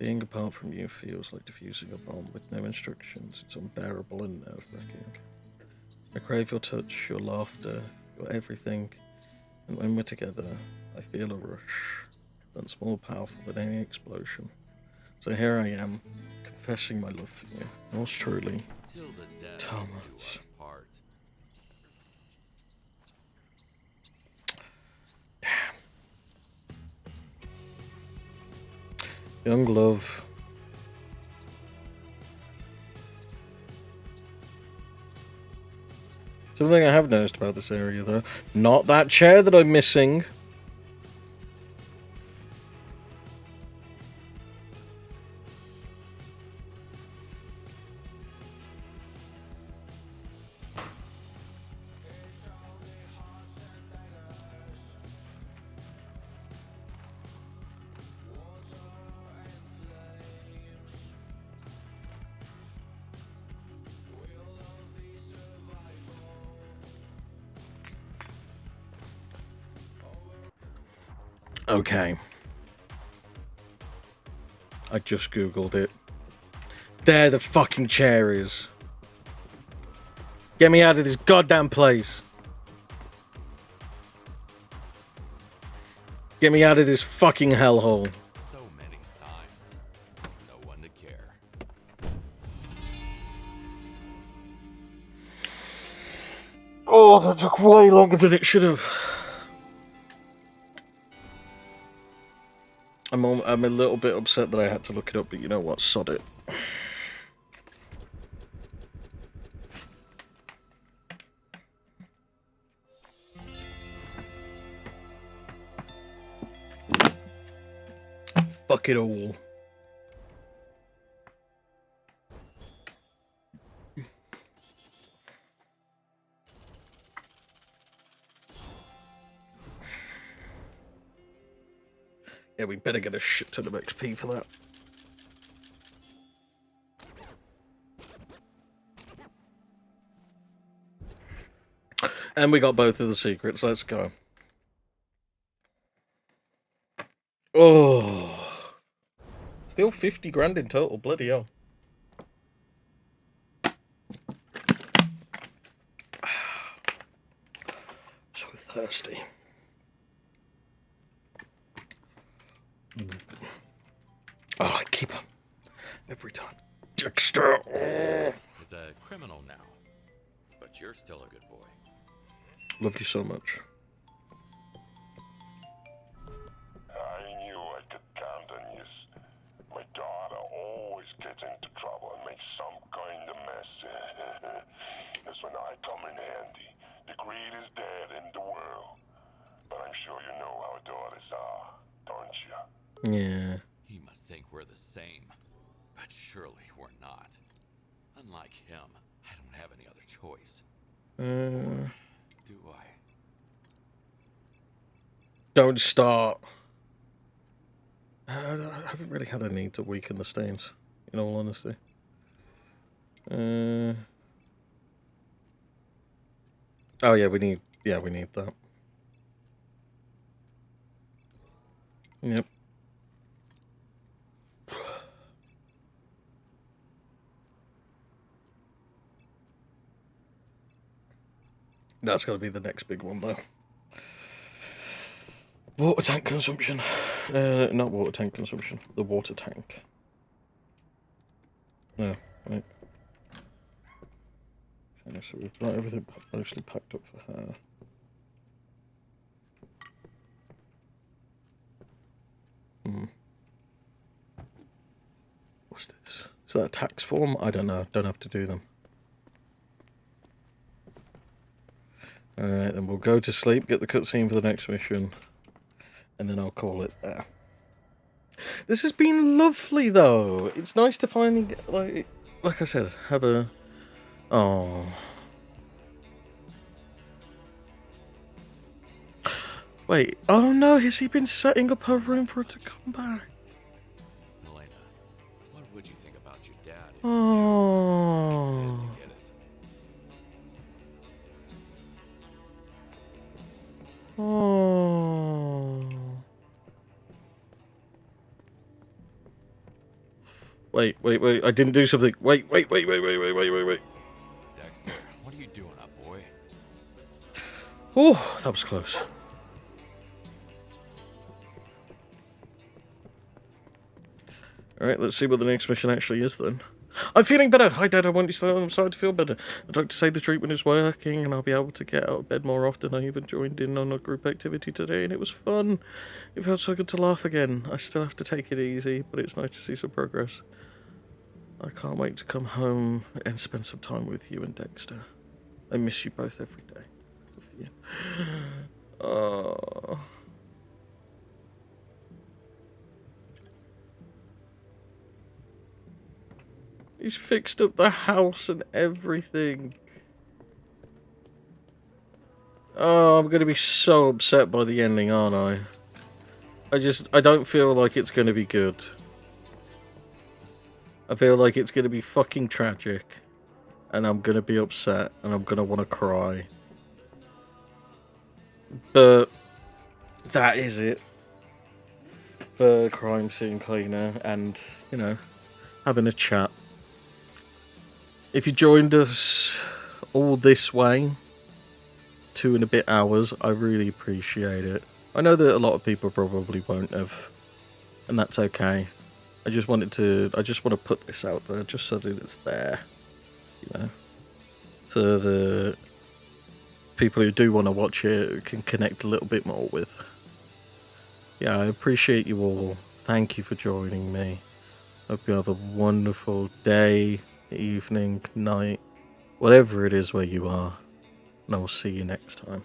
Being apart from you feels like defusing a bomb with no instructions. It's unbearable and nerve-wracking. I crave your touch, your laughter, your everything, and when we're together, I feel a rush that's more powerful than any explosion. So here I am, confessing my love for you. Yours truly, Till the death do Thomas. us part. Young love. Something I have noticed about this area, though. Not that chair that I'm missing. Okay. I just googled it. There the fucking chair is. Get me out of this goddamn place. Get me out of this fucking hellhole. So many signs. No one to care. Oh, that took way longer than it should have. I'm a little bit upset that I had to look it up, but you know what? Sod it. Fuck it all. Yeah, we better get a shit ton of XP for that. And we got both of the secrets. Let's go. Oh. Still 50 grand in total. Bloody hell. So thirsty. Oh, I keep him. Every time. Dexter. Oh. He's a criminal now. But you're still a good boy. Love you so much. I knew I could count on you. My daughter always gets into trouble and makes some kind of mess. That's when I come in handy. The greed is dead in the world. But I'm sure you know how daughters are, don't you? Yeah. He must think we're the same. But surely we're not. Unlike him, I don't have any other choice. Do I? Don't start. I haven't really had a need to weaken the stains, in all honesty. Oh yeah, we need that. Yep. That's got to be the next big one, though. Water tank consumption. Not water tank consumption. The water tank. No, right. Okay, so we've got everything mostly packed up for her. What's this? Is that a tax form? I don't know. Don't have to do them. Alright, then we'll go to sleep, get the cutscene for the next mission, and then I'll call it there. This has been lovely, though. It's nice to finally get, like I said, have a... Oh. Wait, oh no, has he been setting up her room for her to come back? Elena, what would you think about your dad if Oh. you did get it? Oh. Wait, I didn't do something. Wait. Dexter, what are you doing up, boy? Oh, that was close. Alright, let's see what the next mission actually is then. I'm feeling better. Hi, Dad. I want you to know I'm starting to feel better. The doctor say the treatment is working and I'll be able to get out of bed more often. I even joined in on a group activity today and it was fun. It felt so good to laugh again. I still have to take it easy, but it's nice to see some progress. I can't wait to come home and spend some time with you and Dexter. I miss you both every day. Love you. Oh. He's fixed up the house and everything. Oh, I'm going to be so upset by the ending, aren't I? I don't feel like it's going to be good. I feel like it's going to be fucking tragic. And I'm going to be upset. And I'm going to want to cry. But that is it. For Crime Scene Cleaner. And, you know, having a chat. If you joined us all this way, 2 and a bit hours, I really appreciate it. I know that a lot of people probably won't have, and that's okay. I just want to put this out there just so that it's there, you know, so the people who do want to watch it can connect a little bit more with. Yeah, I appreciate you all. Thank you for joining me. Hope you have a wonderful day, evening, night, whatever it is where you are, and I will see you next time.